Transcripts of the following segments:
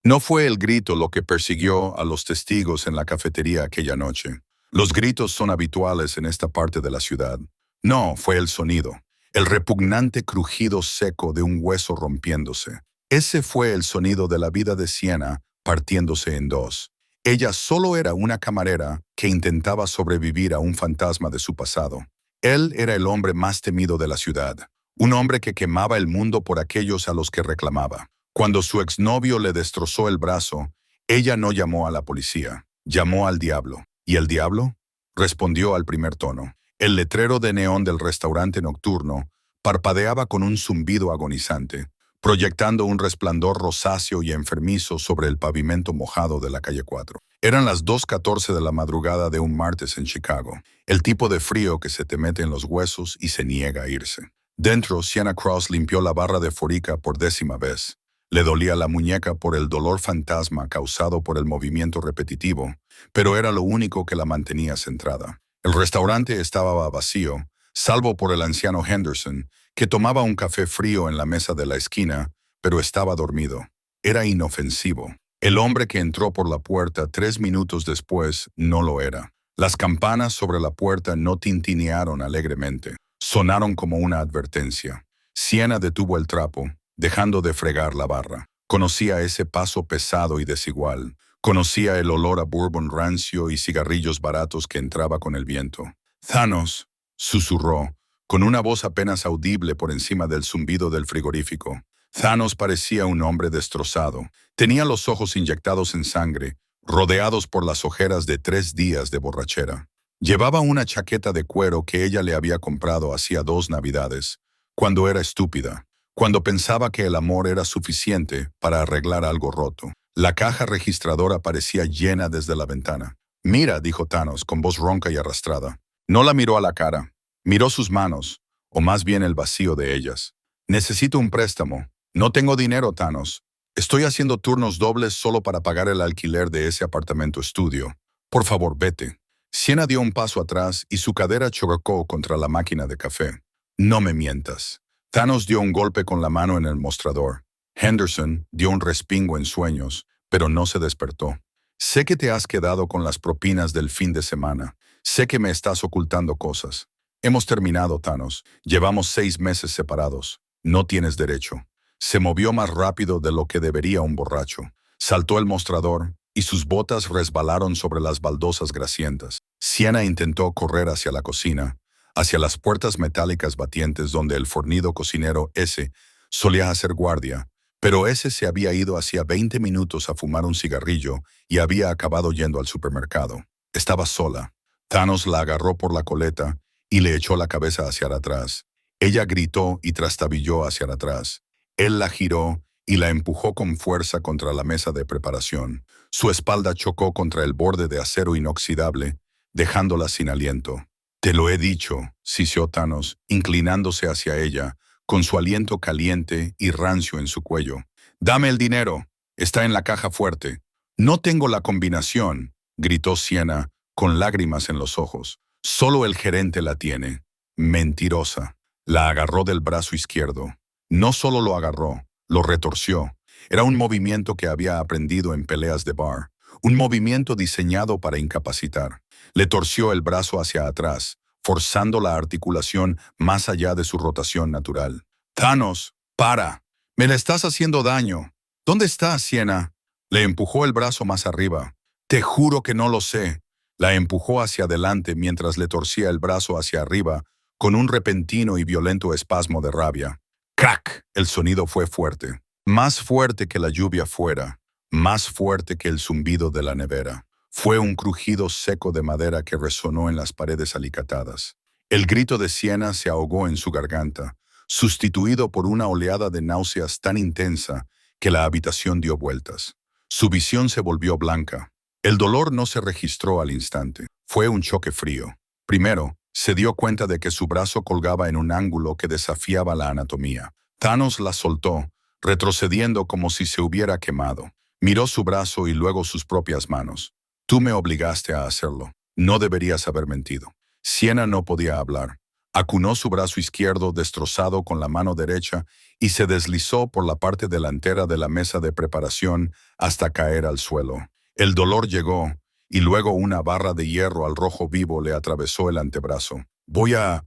No fue el grito lo que persiguió a los testigos en la cafetería aquella noche. Los gritos son habituales en esta parte de la ciudad. No, fue el sonido, el repugnante crujido seco de un hueso rompiéndose. Ese fue el sonido de la vida de Sienna partiéndose en dos. Ella solo era una camarera que intentaba sobrevivir a un fantasma de su pasado. Él era el hombre más temido de la ciudad, un hombre que quemaba el mundo por aquellos a los que reclamaba. Cuando su exnovio le destrozó el brazo, ella no llamó a la policía, llamó al diablo. ¿Y el diablo? Respondió al primer tono. El letrero de neón del restaurante nocturno parpadeaba con un zumbido agonizante, proyectando un resplandor rosáceo y enfermizo sobre el pavimento mojado de la calle 4. Eran las 2:14 de la madrugada de un martes en Chicago, el tipo de frío que se te mete en los huesos y se niega a irse. Dentro, Sienna Cross limpió la barra de forica por 10ª vez. Le dolía la muñeca por el dolor fantasma causado por el movimiento repetitivo, pero era lo único que la mantenía centrada. El restaurante estaba vacío, salvo por el anciano Henderson, que tomaba un café frío en la mesa de la esquina, pero estaba dormido. Era inofensivo. El hombre que entró por la puerta 3 minutos después no lo era. Las campanas sobre la puerta no tintinearon alegremente. Sonaron como una advertencia. Sienna detuvo el trapo, dejando de fregar la barra. Conocía ese paso pesado y desigual. Conocía el olor a bourbon rancio y cigarrillos baratos que entraba con el viento. «Thanos», susurró, con una voz apenas audible por encima del zumbido del frigorífico. Thanos parecía un hombre destrozado. Tenía los ojos inyectados en sangre, rodeados por las ojeras de 3 días de borrachera. Llevaba una chaqueta de cuero que ella le había comprado hacía 2 navidades, cuando era estúpida, cuando pensaba que el amor era suficiente para arreglar algo roto. La caja registradora parecía llena desde la ventana. «Mira», dijo Thanos con voz ronca y arrastrada. No la miró a la cara. Miró sus manos, o más bien el vacío de ellas. «Necesito un préstamo. No tengo dinero, Thanos. Estoy haciendo turnos dobles solo para pagar el alquiler de ese apartamento estudio. Por favor, vete». Sienna dio un paso atrás y su cadera chocó contra la máquina de café. «No me mientas». Thanos dio un golpe con la mano en el mostrador. Henderson dio un respingo en sueños, pero no se despertó. «Sé que te has quedado con las propinas del fin de semana. Sé que me estás ocultando cosas. Hemos terminado, Thanos. Llevamos 6 meses separados. No tienes derecho». Se movió más rápido de lo que debería un borracho. Saltó el mostrador y sus botas resbalaron sobre las baldosas grasientas. Sienna intentó correr hacia la cocina, hacia las puertas metálicas batientes donde el fornido cocinero S solía hacer guardia, pero ese se había ido hacía 20 minutos a fumar un cigarrillo y había acabado yendo al supermercado. Estaba sola. Thanos la agarró por la coleta y le echó la cabeza hacia atrás. Ella gritó y trastabilló hacia atrás. Él la giró y la empujó con fuerza contra la mesa de preparación. Su espalda chocó contra el borde de acero inoxidable, dejándola sin aliento. «Te lo he dicho», siseó Thanos, inclinándose hacia ella, con su aliento caliente y rancio en su cuello. «Dame el dinero. Está en la caja fuerte». «No tengo la combinación», gritó Sienna, con lágrimas en los ojos. «Solo el gerente la tiene». «Mentirosa». La agarró del brazo izquierdo. No solo lo agarró, lo retorció. Era un movimiento que había aprendido en peleas de bar, un movimiento diseñado para incapacitar. Le torció el brazo hacia atrás, forzando la articulación más allá de su rotación natural. «Thanos, para. Me le estás haciendo daño. ¿Dónde estás, Sienna?» Le empujó el brazo más arriba. «Te juro que no lo sé». La empujó hacia adelante mientras le torcía el brazo hacia arriba, con un repentino y violento espasmo de rabia. ¡Crack! El sonido fue fuerte. Más fuerte que la lluvia fuera. Más fuerte que el zumbido de la nevera. Fue un crujido seco de madera que resonó en las paredes alicatadas. El grito de Sienna se ahogó en su garganta, sustituido por una oleada de náuseas tan intensa que la habitación dio vueltas. Su visión se volvió blanca. El dolor no se registró al instante. Fue un choque frío. Primero, se dio cuenta de que su brazo colgaba en un ángulo que desafiaba la anatomía. Thanos la soltó, retrocediendo como si se hubiera quemado. Miró su brazo y luego sus propias manos. «Tú me obligaste a hacerlo. No deberías haber mentido». Sienna no podía hablar. Acunó su brazo izquierdo destrozado con la mano derecha y se deslizó por la parte delantera de la mesa de preparación hasta caer al suelo. El dolor llegó, y luego una barra de hierro al rojo vivo le atravesó el antebrazo. Voy a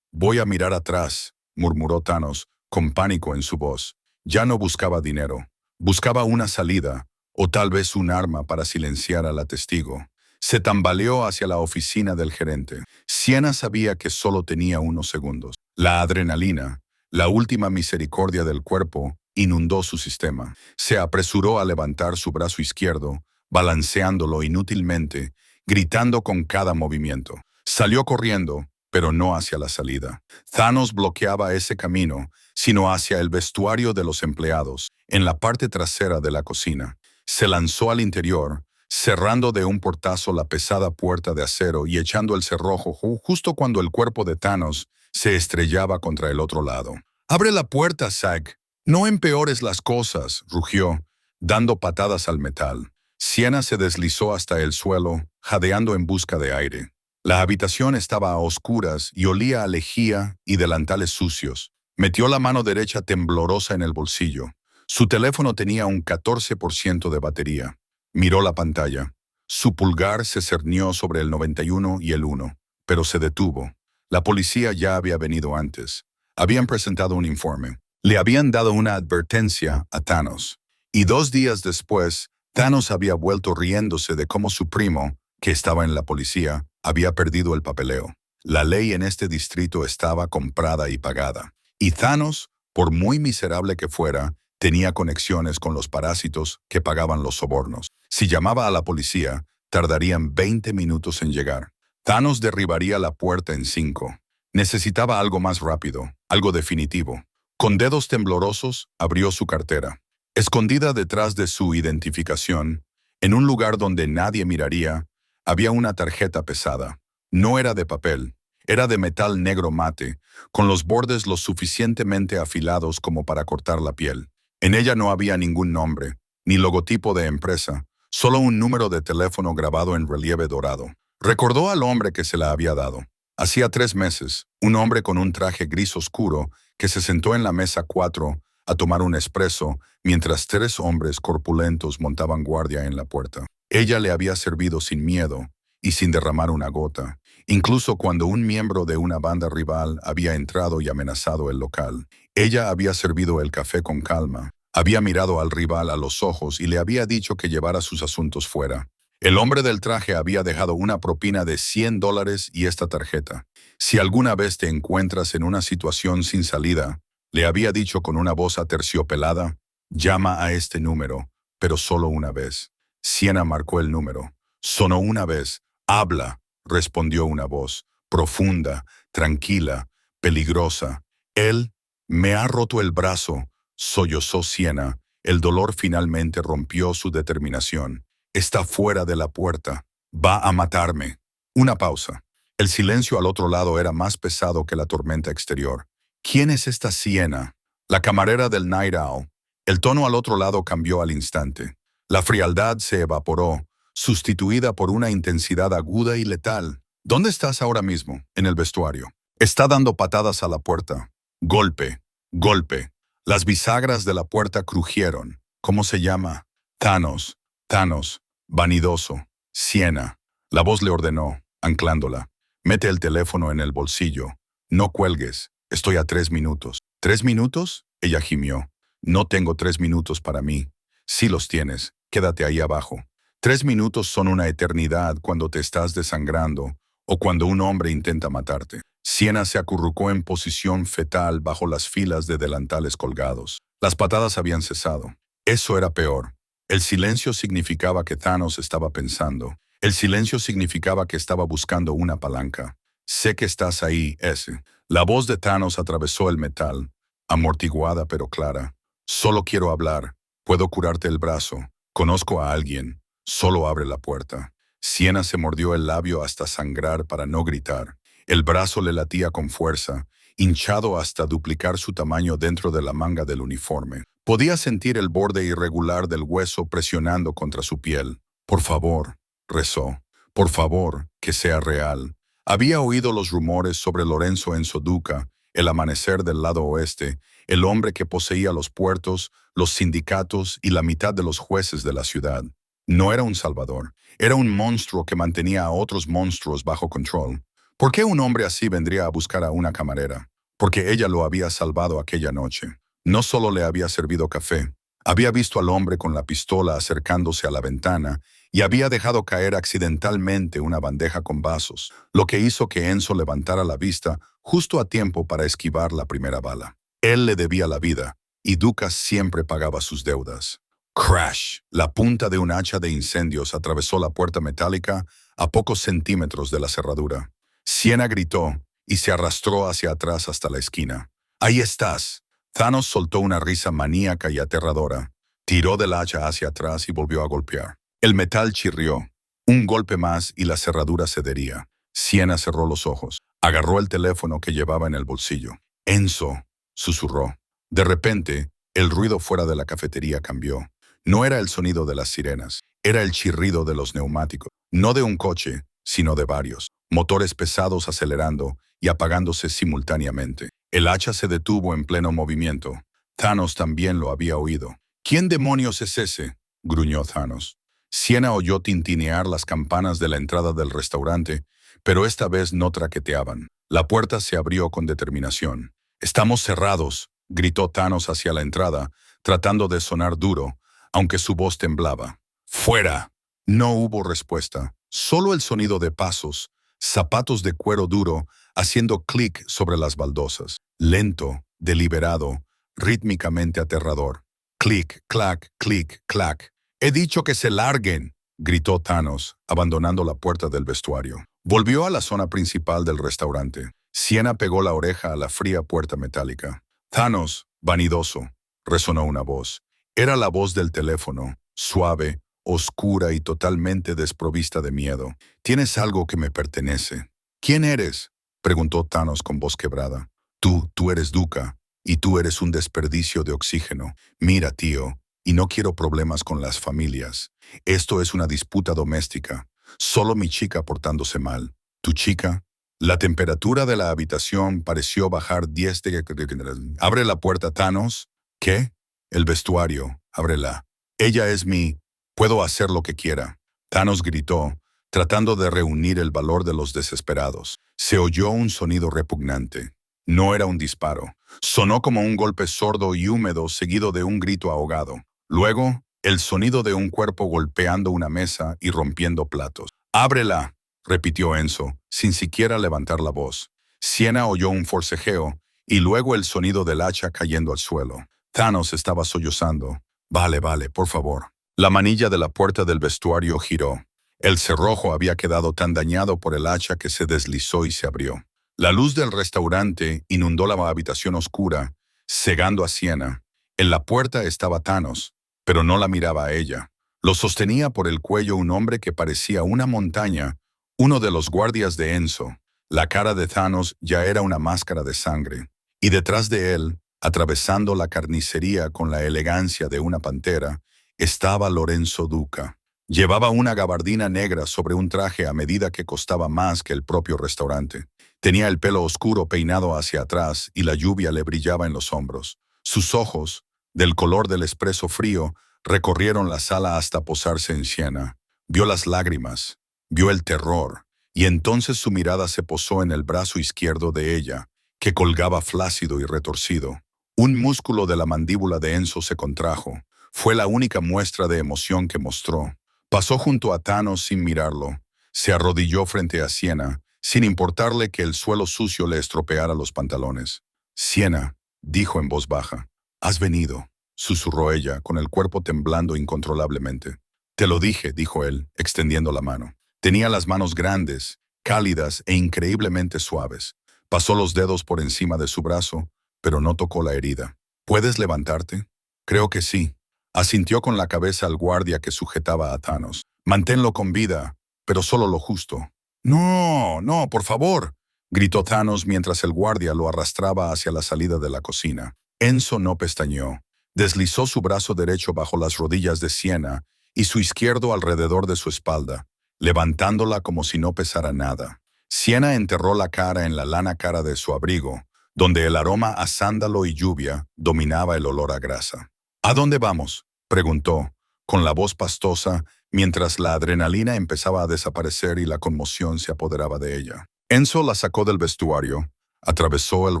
mirar atrás, murmuró Thanos, con pánico en su voz. Ya no buscaba dinero. Buscaba una salida, o tal vez un arma para silenciar a la testigo. Se tambaleó hacia la oficina del gerente. Siena sabía que solo tenía unos segundos. La adrenalina, la última misericordia del cuerpo, inundó su sistema. Se apresuró a levantar su brazo izquierdo, balanceándolo inútilmente, gritando con cada movimiento. Salió corriendo, pero no hacia la salida. Thanos bloqueaba ese camino, sino hacia el vestuario de los empleados, en la parte trasera de la cocina. Se lanzó al interior, cerrando de un portazo la pesada puerta de acero y echando el cerrojo justo cuando el cuerpo de Thanos se estrellaba contra el otro lado. «¡Abre la puerta, Zack! No empeores las cosas», rugió, dando patadas al metal. Siena se deslizó hasta el suelo, jadeando en busca de aire. La habitación estaba a oscuras y olía a lejía y delantales sucios. Metió la mano derecha temblorosa en el bolsillo. Su teléfono tenía un 14% de batería. Miró la pantalla. Su pulgar se cernió sobre el 91 y el 1, pero se detuvo. La policía ya había venido antes. Habían presentado un informe. Le habían dado una advertencia a Thanos. Y 2 días después, Thanos había vuelto riéndose de cómo su primo, que estaba en la policía, había perdido el papeleo. La ley en este distrito estaba comprada y pagada. Y Thanos, por muy miserable que fuera, tenía conexiones con los parásitos que pagaban los sobornos. Si llamaba a la policía, tardarían 20 minutos en llegar. Thanos derribaría la puerta en 5. Necesitaba algo más rápido, algo definitivo. Con dedos temblorosos, abrió su cartera. Escondida detrás de su identificación, en un lugar donde nadie miraría, había una tarjeta pesada. No era de papel, era de metal negro mate, con los bordes lo suficientemente afilados como para cortar la piel. En ella no había ningún nombre, ni logotipo de empresa, solo un número de teléfono grabado en relieve dorado. Recordó al hombre que se la había dado. Hacía 3 meses, un hombre con un traje gris oscuro que se sentó en la mesa 4 a tomar un espresso mientras 3 hombres corpulentos montaban guardia en la puerta. Ella le había servido sin miedo y sin derramar una gota, incluso cuando un miembro de una banda rival había entrado y amenazado el local. Ella había servido el café con calma, había mirado al rival a los ojos y le había dicho que llevara sus asuntos fuera. El hombre del traje había dejado una propina de $100 y esta tarjeta. Si alguna vez te encuentras en una situación sin salida, le había dicho con una voz aterciopelada, llama a este número, pero solo una vez. Siena marcó el número. Sonó una vez. Habla, respondió una voz, profunda, tranquila, peligrosa. Él me ha roto el brazo, sollozó Siena. El dolor finalmente rompió su determinación. Está fuera de la puerta. Va a matarme. Una pausa. El silencio al otro lado era más pesado que la tormenta exterior. ¿Quién es esta Siena? La camarera del Night Owl. El tono al otro lado cambió al instante. La frialdad se evaporó, sustituida por una intensidad aguda y letal. ¿Dónde estás ahora mismo? En el vestuario. Está dando patadas a la puerta. Golpe, golpe. Las bisagras de la puerta crujieron. ¿Cómo se llama? Thanos, Thanos, vanidoso, Siena. La voz le ordenó, anclándola. Mete el teléfono en el bolsillo. No cuelgues. Estoy a 3 minutos. ¿3 minutos? Ella gimió. No tengo 3 minutos para mí. Sí los tienes. Quédate ahí abajo. 3 minutos son una eternidad cuando te estás desangrando o cuando un hombre intenta matarte. Siena se acurrucó en posición fetal bajo las filas de delantales colgados. Las patadas habían cesado. Eso era peor. El silencio significaba que Thanos estaba pensando. El silencio significaba que estaba buscando una palanca. Sé que estás ahí, ese. La voz de Thanos atravesó el metal, amortiguada pero clara. Solo quiero hablar. Puedo curarte el brazo. Conozco a alguien. Solo abre la puerta. Siena se mordió el labio hasta sangrar para no gritar. El brazo le latía con fuerza, hinchado hasta duplicar su tamaño dentro de la manga del uniforme. Podía sentir el borde irregular del hueso presionando contra su piel. Por favor, rezó. Por favor, que sea real. Había oído los rumores sobre Lorenzo Enzo Duca, el amanecer del lado oeste, el hombre que poseía los puertos, los sindicatos y la mitad de los jueces de la ciudad. No era un salvador, era un monstruo que mantenía a otros monstruos bajo control. ¿Por qué un hombre así vendría a buscar a una camarera? Porque ella lo había salvado aquella noche. No solo le había servido café, había visto al hombre con la pistola acercándose a la ventana y había dejado caer accidentalmente una bandeja con vasos, lo que hizo que Enzo levantara la vista justo a tiempo para esquivar la primera bala. Él le debía la vida, y Duca siempre pagaba sus deudas. Crash. La punta de un hacha de incendios atravesó la puerta metálica a pocos centímetros de la cerradura. Siena gritó y se arrastró hacia atrás hasta la esquina. «¡Ahí estás!». Thanos soltó una risa maníaca y aterradora. Tiró del hacha hacia atrás y volvió a golpear. El metal chirrió. Un golpe más y la cerradura cedería. Siena cerró los ojos. Agarró el teléfono que llevaba en el bolsillo. «Enzo», susurró. De repente, el ruido fuera de la cafetería cambió. No era el sonido de las sirenas, era el chirrido de los neumáticos. No de un coche, sino de varios. Motores pesados acelerando y apagándose simultáneamente. El hacha se detuvo en pleno movimiento. Thanos también lo había oído. «¿Quién demonios es ese?», gruñó Thanos. Siena oyó tintinear las campanas de la entrada del restaurante, pero esta vez no traqueteaban. La puerta se abrió con determinación. «Estamos cerrados», gritó Thanos hacia la entrada, tratando de sonar duro, aunque su voz temblaba. «¡Fuera!». No hubo respuesta, solo el sonido de pasos, zapatos de cuero duro haciendo clic sobre las baldosas. Lento, deliberado, rítmicamente aterrador. Clic, clac, clic, clac. «He dicho que se larguen», gritó Thanos, abandonando la puerta del vestuario. Volvió a la zona principal del restaurante. Siena pegó la oreja a la fría puerta metálica. «Thanos, vanidoso», resonó una voz. Era la voz del teléfono, suave, oscura y totalmente desprovista de miedo. «Tienes algo que me pertenece». «¿Quién eres?», preguntó Thanos con voz quebrada. Tú eres Duca, y tú eres un desperdicio de oxígeno. Mira, tío, y no quiero problemas con las familias. Esto es una disputa doméstica. Solo mi chica portándose mal. ¿Tu chica?». La temperatura de la habitación pareció bajar 10 de... «Abre la puerta, Thanos». «¿Qué?». «El vestuario. Ábrela. Ella es mi... Puedo hacer lo que quiera». Thanos gritó, tratando de reunir el valor de los desesperados. Se oyó un sonido repugnante. No era un disparo. Sonó como un golpe sordo y húmedo seguido de un grito ahogado. Luego, el sonido de un cuerpo golpeando una mesa y rompiendo platos. «Ábrela», repitió Enzo, sin siquiera levantar la voz. Siena oyó un forcejeo y luego el sonido del hacha cayendo al suelo. Thanos estaba sollozando. «Vale, por favor». La manilla de la puerta del vestuario giró. El cerrojo había quedado tan dañado por el hacha que se deslizó y se abrió. La luz del restaurante inundó la habitación oscura, cegando a Siena. En la puerta estaba Thanos, pero no la miraba a ella. Lo sostenía por el cuello un hombre que parecía una montaña, uno de los guardias de Enzo. La cara de Thanos ya era una máscara de sangre. Y detrás de él, atravesando la carnicería con la elegancia de una pantera, estaba Lorenzo Duca. Llevaba una gabardina negra sobre un traje a medida que costaba más que el propio restaurante. Tenía el pelo oscuro peinado hacia atrás y la lluvia le brillaba en los hombros. Sus ojos, del color del espresso frío, recorrieron la sala hasta posarse en Siena. Vio las lágrimas, vio el terror, y entonces su mirada se posó en el brazo izquierdo de ella, que colgaba flácido y retorcido. Un músculo de la mandíbula de Enzo se contrajo. Fue la única muestra de emoción que mostró. Pasó junto a Thanos sin mirarlo. Se arrodilló frente a Siena, sin importarle que el suelo sucio le estropeara los pantalones. «Siena», dijo en voz baja. «Has venido», susurró ella, con el cuerpo temblando incontrolablemente. «Te lo dije», dijo él, extendiendo la mano. Tenía las manos grandes, cálidas e increíblemente suaves. Pasó los dedos por encima de su brazo, pero no tocó la herida. «¿Puedes levantarte?». «Creo que sí». Asintió con la cabeza al guardia que sujetaba a Thanos. «Manténlo con vida, pero solo lo justo». «No, por favor», gritó Thanos mientras el guardia lo arrastraba hacia la salida de la cocina. Enzo no pestañeó. Deslizó su brazo derecho bajo las rodillas de Siena y su izquierdo alrededor de su espalda, levantándola como si no pesara nada. Siena enterró la cara en la lana cara de su abrigo, donde el aroma a sándalo y lluvia dominaba el olor a grasa. ¿A dónde vamos?, preguntó, con la voz pastosa, mientras la adrenalina empezaba a desaparecer y la conmoción se apoderaba de ella. Enzo la sacó del vestuario, atravesó el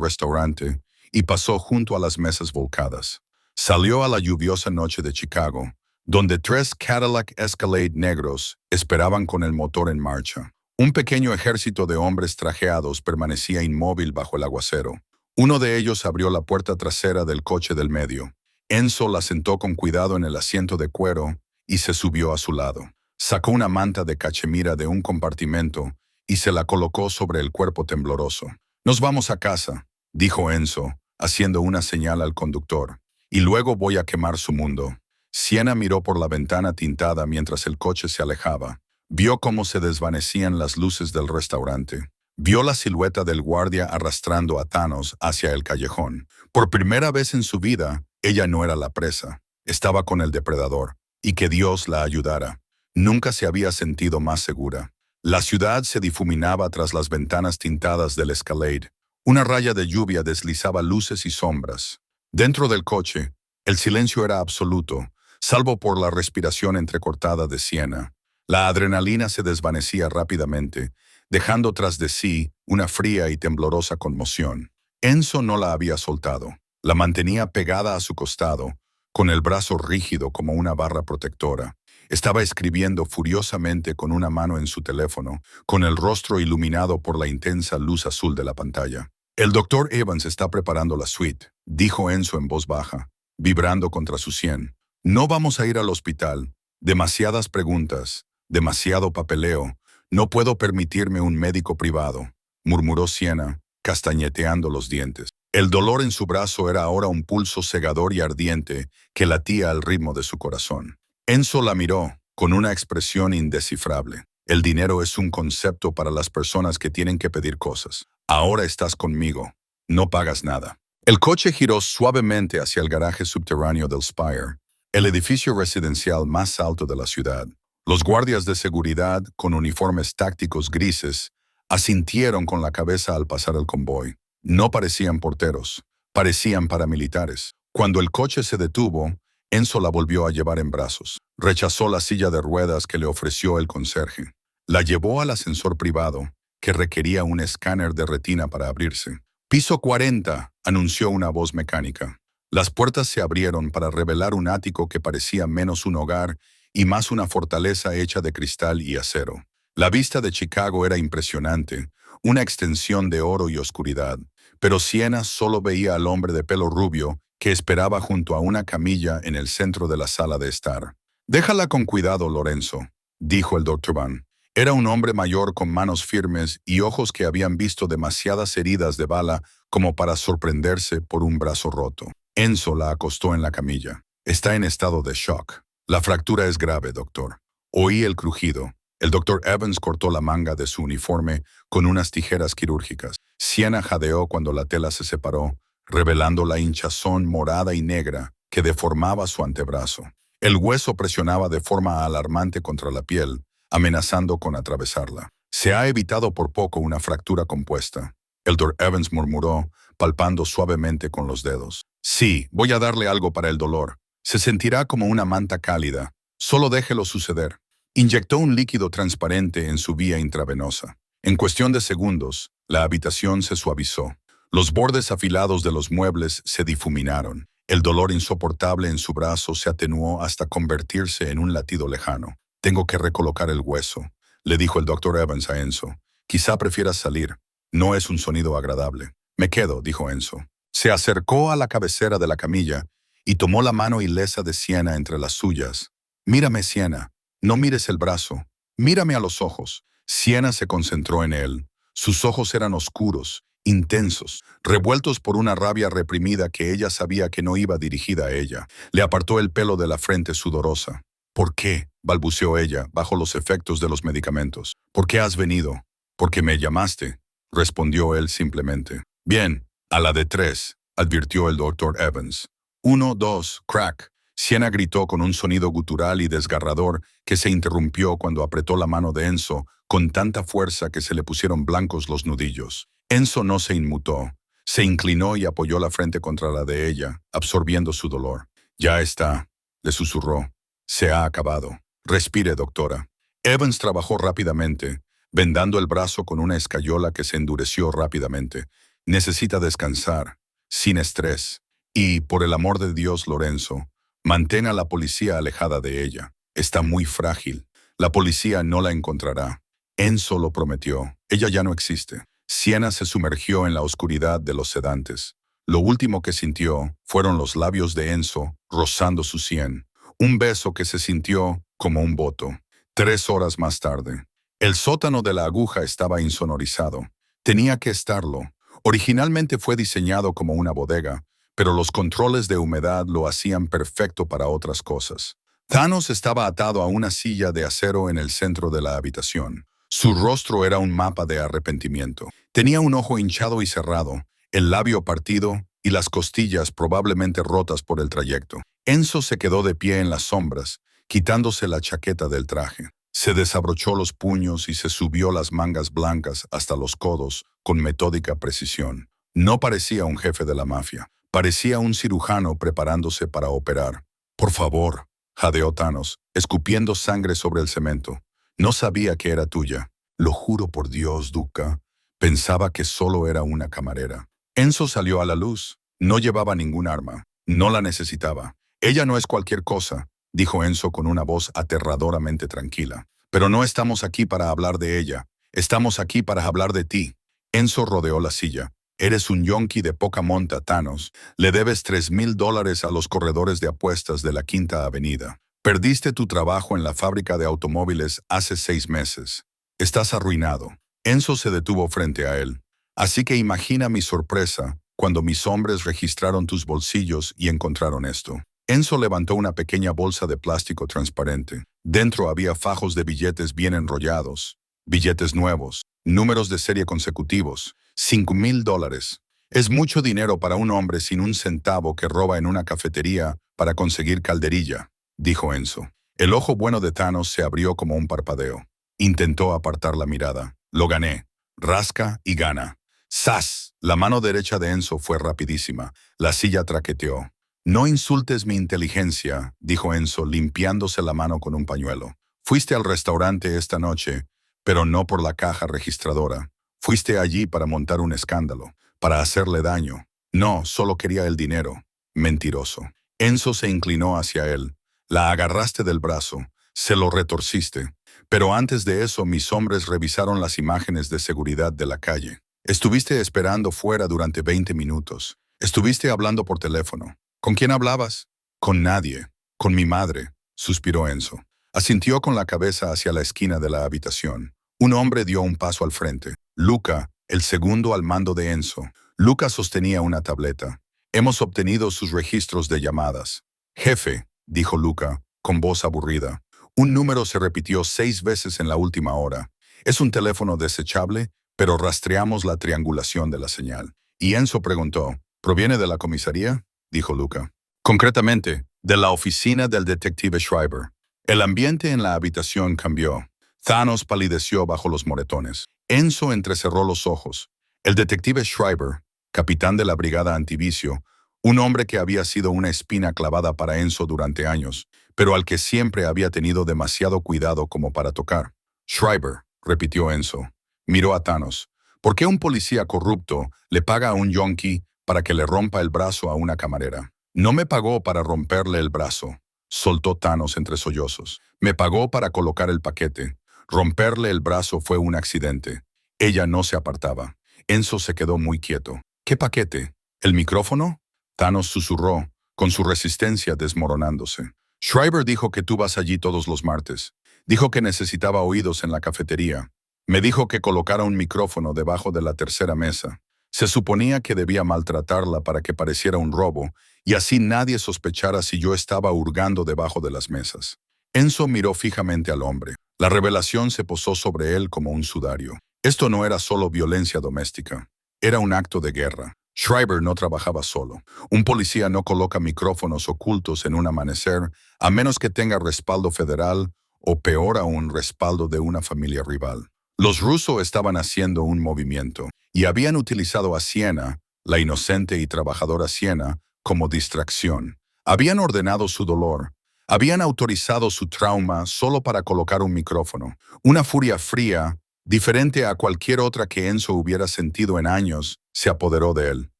restaurante y pasó junto a las mesas volcadas. Salió a la lluviosa noche de Chicago, donde 3 Cadillac Escalade negros esperaban con el motor en marcha. Un pequeño ejército de hombres trajeados permanecía inmóvil bajo el aguacero. Uno de ellos abrió la puerta trasera del coche del medio. Enzo la sentó con cuidado en el asiento de cuero y se subió a su lado. Sacó una manta de cachemira de un compartimento y se la colocó sobre el cuerpo tembloroso. «Nos vamos a casa», dijo Enzo, haciendo una señal al conductor. «Y luego voy a quemar su mundo». Siena miró por la ventana tintada mientras el coche se alejaba. Vio cómo se desvanecían las luces del restaurante. Vio la silueta del guardia arrastrando a Thanos hacia el callejón. Por primera vez en su vida, ella no era la presa. Estaba con el depredador. Y que Dios la ayudara. Nunca se había sentido más segura. La ciudad se difuminaba tras las ventanas tintadas del Escalade. Una raya de lluvia deslizaba luces y sombras. Dentro del coche, el silencio era absoluto, salvo por la respiración entrecortada de Siena. La adrenalina se desvanecía rápidamente, dejando tras de sí una fría y temblorosa conmoción. Enzo no la había soltado. La mantenía pegada a su costado, con el brazo rígido como una barra protectora. Estaba escribiendo furiosamente con una mano en su teléfono, con el rostro iluminado por la intensa luz azul de la pantalla. «El doctor Evans está preparando la suite», dijo Enzo en voz baja, vibrando contra su sien. «No vamos a ir al hospital. Demasiadas preguntas, demasiado papeleo. No puedo permitirme un médico privado», murmuró Siena, castañeteando los dientes. El dolor en su brazo era ahora un pulso cegador y ardiente que latía al ritmo de su corazón. Enzo la miró, con una expresión indescifrable. «El dinero es un concepto para las personas que tienen que pedir cosas. Ahora estás conmigo. No pagas nada». El coche giró suavemente hacia el garaje subterráneo del Spire, el edificio residencial más alto de la ciudad. Los guardias de seguridad, con uniformes tácticos grises, asintieron con la cabeza al pasar el convoy. No parecían porteros, parecían paramilitares. Cuando el coche se detuvo, Enzo la volvió a llevar en brazos. Rechazó la silla de ruedas que le ofreció el conserje. La llevó al ascensor privado, que requería un escáner de retina para abrirse. «Piso 40», anunció una voz mecánica. Las puertas se abrieron para revelar un ático que parecía menos un hogar y más una fortaleza hecha de cristal y acero. La vista de Chicago era impresionante, una extensión de oro y oscuridad, pero Siena solo veía al hombre de pelo rubio que esperaba junto a una camilla en el centro de la sala de estar. «Déjala con cuidado, Lorenzo», dijo el Dr. Van. Era un hombre mayor con manos firmes y ojos que habían visto demasiadas heridas de bala como para sorprenderse por un brazo roto. Enzo la acostó en la camilla. «Está en estado de shock. La fractura es grave, doctor». Oí el crujido. El Dr. Evans cortó la manga de su uniforme con unas tijeras quirúrgicas. Siena jadeó cuando la tela se separó, revelando la hinchazón morada y negra que deformaba su antebrazo. El hueso presionaba de forma alarmante contra la piel, amenazando con atravesarla. «Se ha evitado por poco una fractura compuesta», el Dr. Evans murmuró, palpando suavemente con los dedos. «Sí, voy a darle algo para el dolor. Se sentirá como una manta cálida. Solo déjelo suceder». Inyectó un líquido transparente en su vía intravenosa. En cuestión de segundos, la habitación se suavizó. Los bordes afilados de los muebles se difuminaron. El dolor insoportable en su brazo se atenuó hasta convertirse en un latido lejano. «Tengo que recolocar el hueso», le dijo el Dr. Evans a Enzo. «Quizá prefieras salir. No es un sonido agradable». «Me quedo», dijo Enzo. Se acercó a la cabecera de la camilla y tomó la mano ilesa de Siena entre las suyas. «Mírame, Siena. No mires el brazo. Mírame a los ojos». Siena se concentró en él. Sus ojos eran oscuros, intensos, revueltos por una rabia reprimida que ella sabía que no iba dirigida a ella. Le apartó el pelo de la frente sudorosa. «¿Por qué?», balbuceó ella, bajo los efectos de los medicamentos. «¿Por qué has venido?» «Porque me llamaste», respondió él simplemente. «Bien, a la de 3, advirtió el Dr. Evans. 1, 2, crack». Siena gritó con un sonido gutural y desgarrador que se interrumpió cuando apretó la mano de Enzo con tanta fuerza que se le pusieron blancos los nudillos. Enzo no se inmutó. Se inclinó y apoyó la frente contra la de ella, absorbiendo su dolor. «Ya está», le susurró. «Se ha acabado. Respire, doctora». Evans trabajó rápidamente, vendando el brazo con una escayola que se endureció rápidamente. «Necesita descansar, sin estrés. Y, por el amor de Dios, Lorenzo, mantén a la policía alejada de ella. Está muy frágil. La policía no la encontrará». Enzo lo prometió. Ella ya no existe. Siena se sumergió en la oscuridad de los sedantes. Lo último que sintió fueron los labios de Enzo rozando su sien. Un beso que se sintió como un voto. 3 horas más tarde. El sótano de la aguja estaba insonorizado. Tenía que estarlo. Originalmente fue diseñado como una bodega, pero los controles de humedad lo hacían perfecto para otras cosas. Thanos estaba atado a una silla de acero en el centro de la habitación. Su rostro era un mapa de arrepentimiento. Tenía un ojo hinchado y cerrado, el labio partido y las costillas probablemente rotas por el trayecto. Enzo se quedó de pie en las sombras, quitándose la chaqueta del traje. Se desabrochó los puños y se subió las mangas blancas hasta los codos con metódica precisión. No parecía un jefe de la mafia. Parecía un cirujano preparándose para operar. «Por favor», jadeó Thanos, escupiendo sangre sobre el cemento. «No sabía que era tuya». «Lo juro por Dios, Duca. Pensaba que solo era una camarera». Enzo salió a la luz. No llevaba ningún arma. No la necesitaba. «Ella no es cualquier cosa», dijo Enzo con una voz aterradoramente tranquila. «Pero no estamos aquí para hablar de ella. Estamos aquí para hablar de ti». Enzo rodeó la silla. «Eres un yonki de poca monta, Thanos. Le debes $3,000 a los corredores de apuestas de la Quinta Avenida. Perdiste tu trabajo en la fábrica de automóviles hace 6 meses. Estás arruinado». Enzo se detuvo frente a él. «Así que imagina mi sorpresa cuando mis hombres registraron tus bolsillos y encontraron esto». Enzo levantó una pequeña bolsa de plástico transparente. Dentro había fajos de billetes bien enrollados, billetes nuevos, números de serie consecutivos, $5,000. Es mucho dinero para un hombre sin un centavo que roba en una cafetería para conseguir calderilla, dijo Enzo. El ojo bueno de Thanos se abrió como un parpadeo. Intentó apartar la mirada. «Lo gané. Rasca y gana». ¡Zas! La mano derecha de Enzo fue rapidísima. La silla traqueteó. «No insultes mi inteligencia», dijo Enzo, limpiándose la mano con un pañuelo. «Fuiste al restaurante esta noche, pero no por la caja registradora. Fuiste allí para montar un escándalo, para hacerle daño. No, solo quería el dinero. Mentiroso». Enzo se inclinó hacia él. «La agarraste del brazo. Se lo retorciste. Pero antes de eso, mis hombres revisaron las imágenes de seguridad de la calle. Estuviste esperando fuera durante 20 minutos. Estuviste hablando por teléfono. ¿Con quién hablabas?» «Con nadie. Con mi madre», suspiró Enzo. Asintió con la cabeza hacia la esquina de la habitación. Un hombre dio un paso al frente. Luca, el segundo al mando de Enzo. Luca sostenía una tableta. «Hemos obtenido sus registros de llamadas». «Jefe», dijo Luca, con voz aburrida. Un número se repitió 6 veces en la última hora. «Es un teléfono desechable, pero rastreamos la triangulación de la señal». Y Enzo preguntó, «¿Proviene de la comisaría?», dijo Luca. «Concretamente, de la oficina del detective Schreiber». El ambiente en la habitación cambió. Thanos palideció bajo los moretones. Enzo entrecerró los ojos. El detective Schreiber, capitán de la brigada antivicio, un hombre que había sido una espina clavada para Enzo durante años, pero al que siempre había tenido demasiado cuidado como para tocar. «Schreiber», repitió Enzo. Miró a Thanos. «¿Por qué un policía corrupto le paga a un yonki para que le rompa el brazo a una camarera?» «No me pagó para romperle el brazo», soltó Thanos entre sollozos. «Me pagó para colocar el paquete. Romperle el brazo fue un accidente». Ella no se apartaba. Enzo se quedó muy quieto. «¿Qué paquete? ¿El micrófono?», Thanos susurró, con su resistencia desmoronándose. «Schreiber dijo que tú vas allí todos los martes. Dijo que necesitaba oídos en la cafetería. Me dijo que colocara un micrófono debajo de la tercera mesa. Se suponía que debía maltratarla para que pareciera un robo, y así nadie sospechara si yo estaba hurgando debajo de las mesas». Enzo miró fijamente al hombre. La revelación se posó sobre él como un sudario. Esto no era solo violencia doméstica. Era un acto de guerra. Schreiber no trabajaba solo. Un policía no coloca micrófonos ocultos en un amanecer a menos que tenga respaldo federal o, peor aún, respaldo de una familia rival. Los rusos estaban haciendo un movimiento y habían utilizado a Siena, la inocente y trabajadora Siena, como distracción. Habían ordenado su dolor. Habían autorizado su trauma solo para colocar un micrófono. Una furia fría, diferente a cualquier otra que Enzo hubiera sentido en años, se apoderó de él.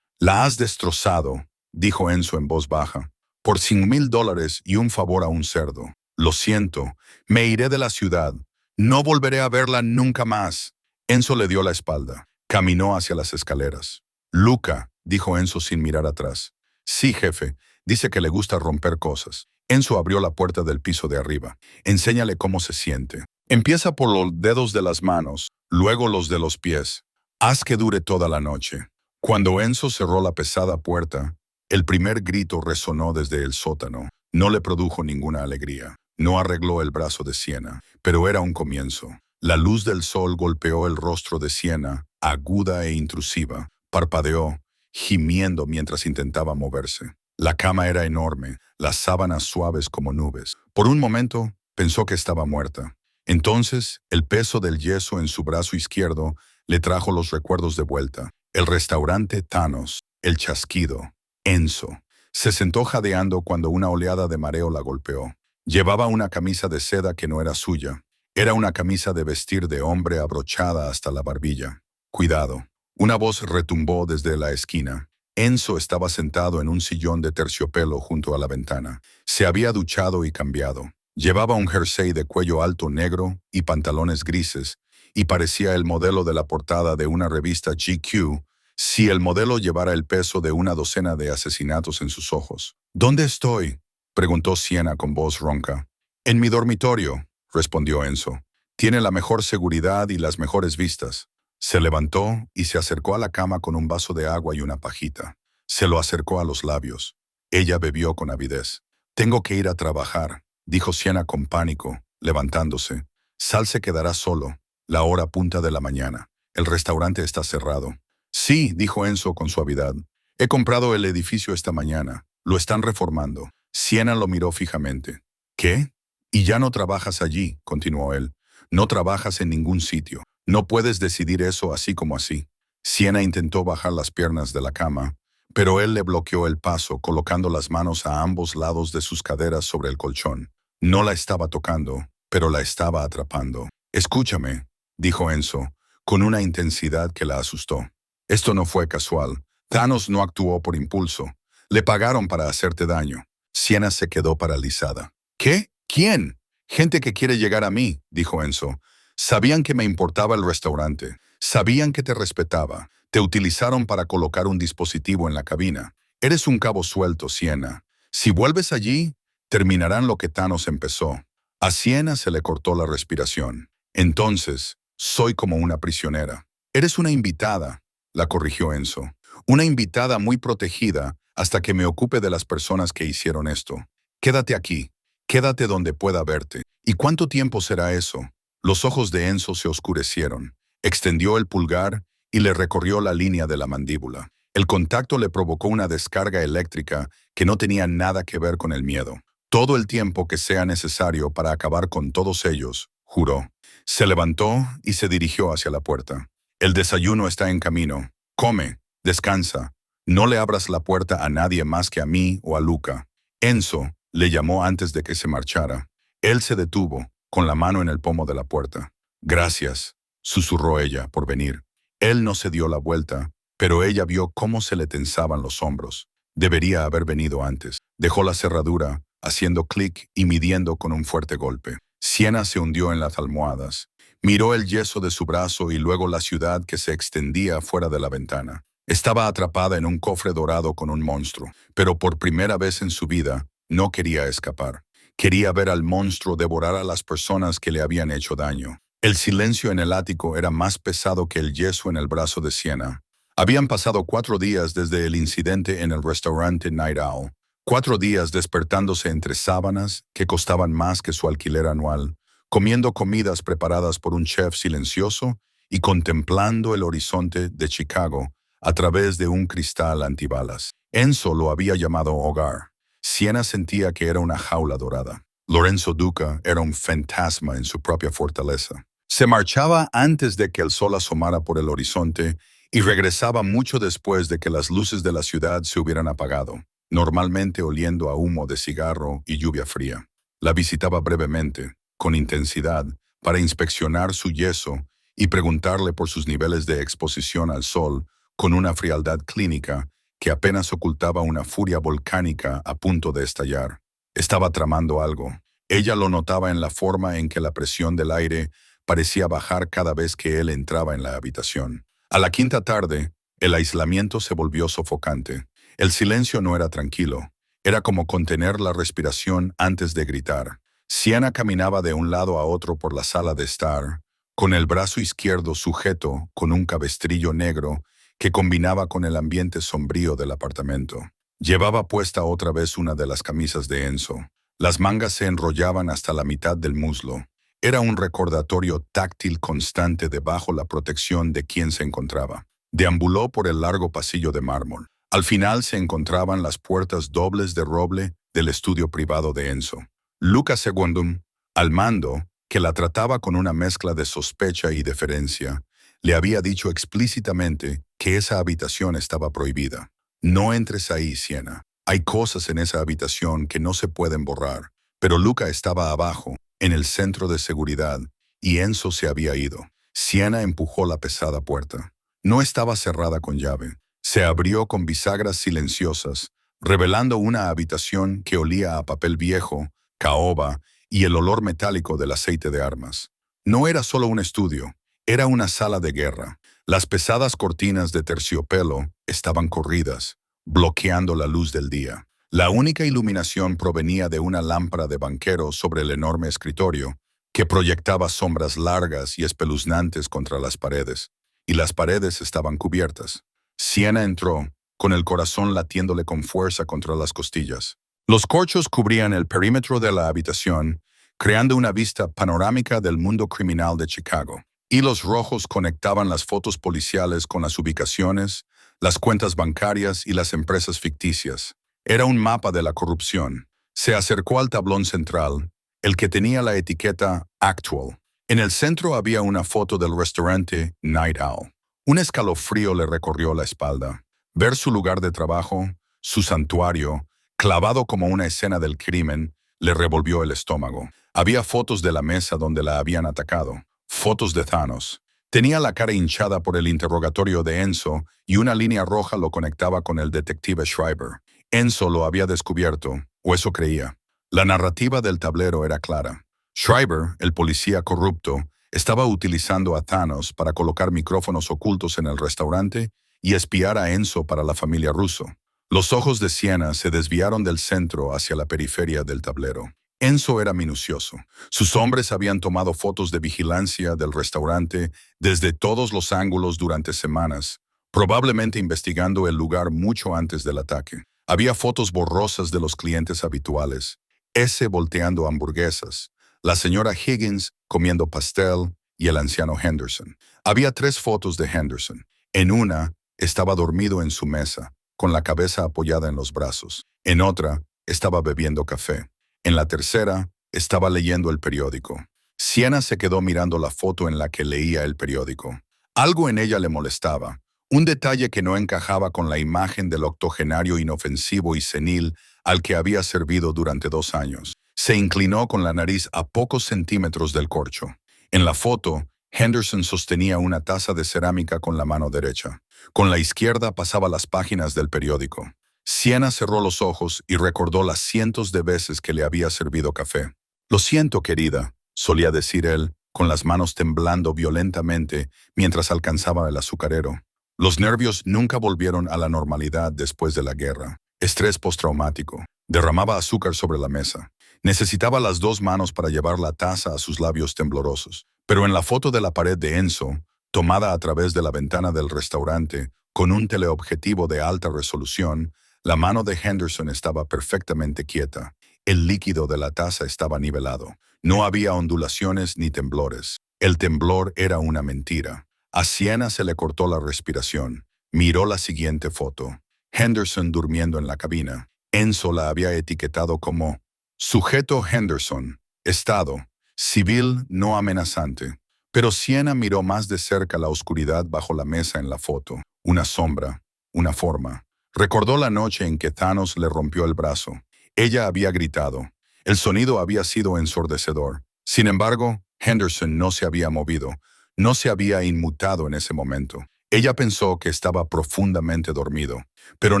«La has destrozado», dijo Enzo en voz baja, «por $100,000 y un favor a un cerdo. Lo siento, me iré de la ciudad. No volveré a verla nunca más». Enzo le dio la espalda. Caminó hacia las escaleras. «Luca», dijo Enzo sin mirar atrás. «Sí, jefe. Dice que le gusta romper cosas». Enzo abrió la puerta del piso de arriba. «Enséñale cómo se siente. Empieza por los dedos de las manos, luego los de los pies. Haz que dure toda la noche». Cuando Enzo cerró la pesada puerta, el primer grito resonó desde el sótano. No le produjo ninguna alegría. No arregló el brazo de Siena, pero era un comienzo. La luz del sol golpeó el rostro de Siena, aguda e intrusiva. Parpadeó, gimiendo mientras intentaba moverse. La cama era enorme, las sábanas suaves como nubes. Por un momento, pensó que estaba muerta. Entonces, el peso del yeso en su brazo izquierdo le trajo los recuerdos de vuelta. El restaurante Thanos, el chasquido, Enzo. Se sentó jadeando cuando una oleada de mareo la golpeó. Llevaba una camisa de seda que no era suya. Era una camisa de vestir de hombre abrochada hasta la barbilla. «Cuidado». Una voz retumbó desde la esquina. Enzo estaba sentado en un sillón de terciopelo junto a la ventana. Se había duchado y cambiado. Llevaba un jersey de cuello alto negro y pantalones grises, y parecía el modelo de la portada de una revista GQ si el modelo llevara el peso de una docena de asesinatos en sus ojos. «¿Dónde estoy?», preguntó Siena con voz ronca. «En mi dormitorio», respondió Enzo. «Tiene la mejor seguridad y las mejores vistas». Se levantó y se acercó a la cama con un vaso de agua y una pajita. Se lo acercó a los labios. Ella bebió con avidez. «Tengo que ir a trabajar», dijo Siena con pánico, levantándose. «Sal se quedará solo. La hora punta de la mañana. El restaurante está cerrado». «Sí», dijo Enzo con suavidad. «He comprado el edificio esta mañana. Lo están reformando». Siena lo miró fijamente. «¿Qué? Y ya no trabajas allí», continuó él. «No trabajas en ningún sitio. No puedes decidir eso así como así». Siena intentó bajar las piernas de la cama, pero él le bloqueó el paso colocando las manos a ambos lados de sus caderas sobre el colchón. No la estaba tocando, pero la estaba atrapando. «Escúchame», dijo Enzo, con una intensidad que la asustó. «Esto no fue casual. Thanos no actuó por impulso. Le pagaron para hacerte daño». Siena se quedó paralizada. «¿Qué? ¿Quién?» «Gente que quiere llegar a mí», dijo Enzo. «Sabían que me importaba el restaurante. Sabían que te respetaba. Te utilizaron para colocar un dispositivo en la cabina. Eres un cabo suelto, Siena. Si vuelves allí, terminarán lo que Thanos empezó». A Siena se le cortó la respiración. «Entonces, soy como una prisionera». «Eres una invitada», la corrigió Enzo. «Una invitada muy protegida hasta que me ocupe de las personas que hicieron esto. Quédate aquí. Quédate donde pueda verte». «¿Y cuánto tiempo será eso?» Los ojos de Enzo se oscurecieron. Extendió el pulgar y le recorrió la línea de la mandíbula. El contacto le provocó una descarga eléctrica que no tenía nada que ver con el miedo. «Todo el tiempo que sea necesario para acabar con todos ellos», juró. Se levantó y se dirigió hacia la puerta. «El desayuno está en camino. Come, descansa. No le abras la puerta a nadie más que a mí o a Luca». Enzo le llamó antes de que se marchara. Él se detuvo, con la mano en el pomo de la puerta. «Gracias», susurró ella, por venir. Él no se dio la vuelta, pero ella vio cómo se le tensaban los hombros. Debería haber venido antes. Dejó la cerradura, haciendo clic y midiendo con un fuerte golpe. Siena se hundió en las almohadas. Miró el yeso de su brazo y luego la ciudad que se extendía fuera de la ventana. Estaba atrapada en un cofre dorado con un monstruo, pero por primera vez en su vida no quería escapar. Quería ver al monstruo devorar a las personas que le habían hecho daño. El silencio en el ático era más pesado que el yeso en el brazo de Siena. Habían pasado 4 días desde el incidente en el restaurante Night Owl. 4 días despertándose entre sábanas que costaban más que su alquiler anual, comiendo comidas preparadas por un chef silencioso y contemplando el horizonte de Chicago a través de un cristal antibalas. Enzo lo había llamado hogar. Siena sentía que era una jaula dorada. Lorenzo Duca era un fantasma en su propia fortaleza. Se marchaba antes de que el sol asomara por el horizonte y regresaba mucho después de que las luces de la ciudad se hubieran apagado, normalmente oliendo a humo de cigarro y lluvia fría. La visitaba brevemente, con intensidad, para inspeccionar su yeso y preguntarle por sus niveles de exposición al sol con una frialdad clínica que apenas ocultaba una furia volcánica a punto de estallar. Estaba tramando algo. Ella lo notaba en la forma en que la presión del aire parecía bajar cada vez que él entraba en la habitación. A la quinta tarde, el aislamiento se volvió sofocante. El silencio no era tranquilo. Era como contener la respiración antes de gritar. Sienna caminaba de un lado a otro por la sala de estar, con el brazo izquierdo sujeto con un cabestrillo negro que combinaba con el ambiente sombrío del apartamento. Llevaba puesta otra vez una de las camisas de Enzo. Las mangas se enrollaban hasta la mitad del muslo. Era un recordatorio táctil constante debajo la protección de quien se encontraba. Deambuló por el largo pasillo de mármol. Al final se encontraban las puertas dobles de roble del estudio privado de Enzo. Luca Segundum, al mando, que la trataba con una mezcla de sospecha y deferencia, le había dicho explícitamente que esa habitación estaba prohibida. No entres ahí, Sienna. Hay cosas en esa habitación que no se pueden borrar. Pero Luca estaba abajo, en el centro de seguridad, y Enzo se había ido. Sienna empujó la pesada puerta. No estaba cerrada con llave. Se abrió con bisagras silenciosas, revelando una habitación que olía a papel viejo, caoba y el olor metálico del aceite de armas. No era solo un estudio, era una sala de guerra. Las pesadas cortinas de terciopelo estaban corridas, bloqueando la luz del día. La única iluminación provenía de una lámpara de banquero sobre el enorme escritorio, que proyectaba sombras largas y espeluznantes contra las paredes, y las paredes estaban cubiertas. Sienna entró, con el corazón latiéndole con fuerza contra las costillas. Los corchos cubrían el perímetro de la habitación, creando una vista panorámica del mundo criminal de Chicago. Hilos rojos conectaban las fotos policiales con las ubicaciones, las cuentas bancarias y las empresas ficticias. Era un mapa de la corrupción. Se acercó al tablón central, el que tenía la etiqueta Actual. En el centro había una foto del restaurante Night Owl. Un escalofrío le recorrió la espalda. Ver su lugar de trabajo, su santuario, clavado como una escena del crimen, le revolvió el estómago. Había fotos de la mesa donde la habían atacado. Fotos de Thanos. Tenía la cara hinchada por el interrogatorio de Enzo y una línea roja lo conectaba con el detective Schreiber. Enzo lo había descubierto, o eso creía. La narrativa del tablero era clara. Schreiber, el policía corrupto, estaba utilizando a Thanos para colocar micrófonos ocultos en el restaurante y espiar a Enzo para la familia Russo. Los ojos de Sienna se desviaron del centro hacia la periferia del tablero. Enzo era minucioso. Sus hombres habían tomado fotos de vigilancia del restaurante desde todos los ángulos durante semanas, probablemente investigando el lugar mucho antes del ataque. Había fotos borrosas de los clientes habituales, ese volteando hamburguesas, la señora Higgins comiendo pastel y el anciano Henderson. Había 3 fotos de Henderson. En una, estaba dormido en su mesa, con la cabeza apoyada en los brazos. En otra, estaba bebiendo café. En la tercera, estaba leyendo el periódico. Sienna se quedó mirando la foto en la que leía el periódico. Algo en ella le molestaba, un detalle que no encajaba con la imagen del octogenario inofensivo y senil al que había servido durante 2 años. Se inclinó con la nariz a pocos centímetros del corcho. En la foto, Henderson sostenía una taza de cerámica con la mano derecha. Con la izquierda pasaba las páginas del periódico. Sienna cerró los ojos y recordó las cientos de veces que le había servido café. «Lo siento, querida», solía decir él, con las manos temblando violentamente mientras alcanzaba el azucarero. Los nervios nunca volvieron a la normalidad después de la guerra. Estrés postraumático. Derramaba azúcar sobre la mesa. Necesitaba las 2 manos para llevar la taza a sus labios temblorosos. Pero en la foto de la pared de Enzo, tomada a través de la ventana del restaurante, con un teleobjetivo de alta resolución, la mano de Henderson estaba perfectamente quieta. El líquido de la taza estaba nivelado. No había ondulaciones ni temblores. El temblor era una mentira. A Sienna se le cortó la respiración. Miró la siguiente foto. Henderson durmiendo en la cabina. Enzo la había etiquetado como sujeto Henderson, estado civil no amenazante. Pero Sienna miró más de cerca la oscuridad bajo la mesa en la foto. Una sombra, una forma. Recordó la noche en que Thanos le rompió el brazo. Ella había gritado. El sonido había sido ensordecedor. Sin embargo, Henderson no se había movido. No se había inmutado en ese momento. Ella pensó que estaba profundamente dormido. Pero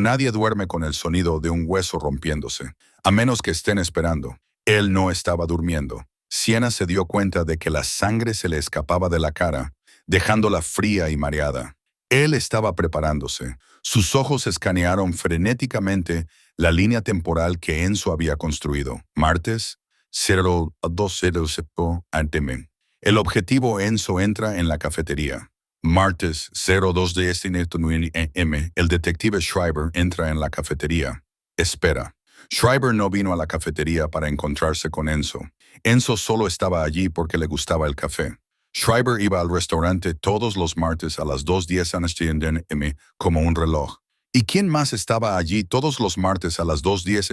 nadie duerme con el sonido de un hueso rompiéndose, a menos que estén esperando. Él no estaba durmiendo. Sienna se dio cuenta de que la sangre se le escapaba de la cara, dejándola fría y mareada. Él estaba preparándose. Sus ojos escanearon frenéticamente la línea temporal que Enzo había construido. Martes, 0200 ATM. El objetivo Enzo entra en la cafetería. Martes, 02 de AM. El detective Schreiber entra en la cafetería. Espera. Schreiber no vino a la cafetería para encontrarse con Enzo. Enzo solo estaba allí porque le gustaba el café. Schreiber iba al restaurante todos los martes a las 2:10 AM como un reloj. ¿Y quién más estaba allí todos los martes a las 2:10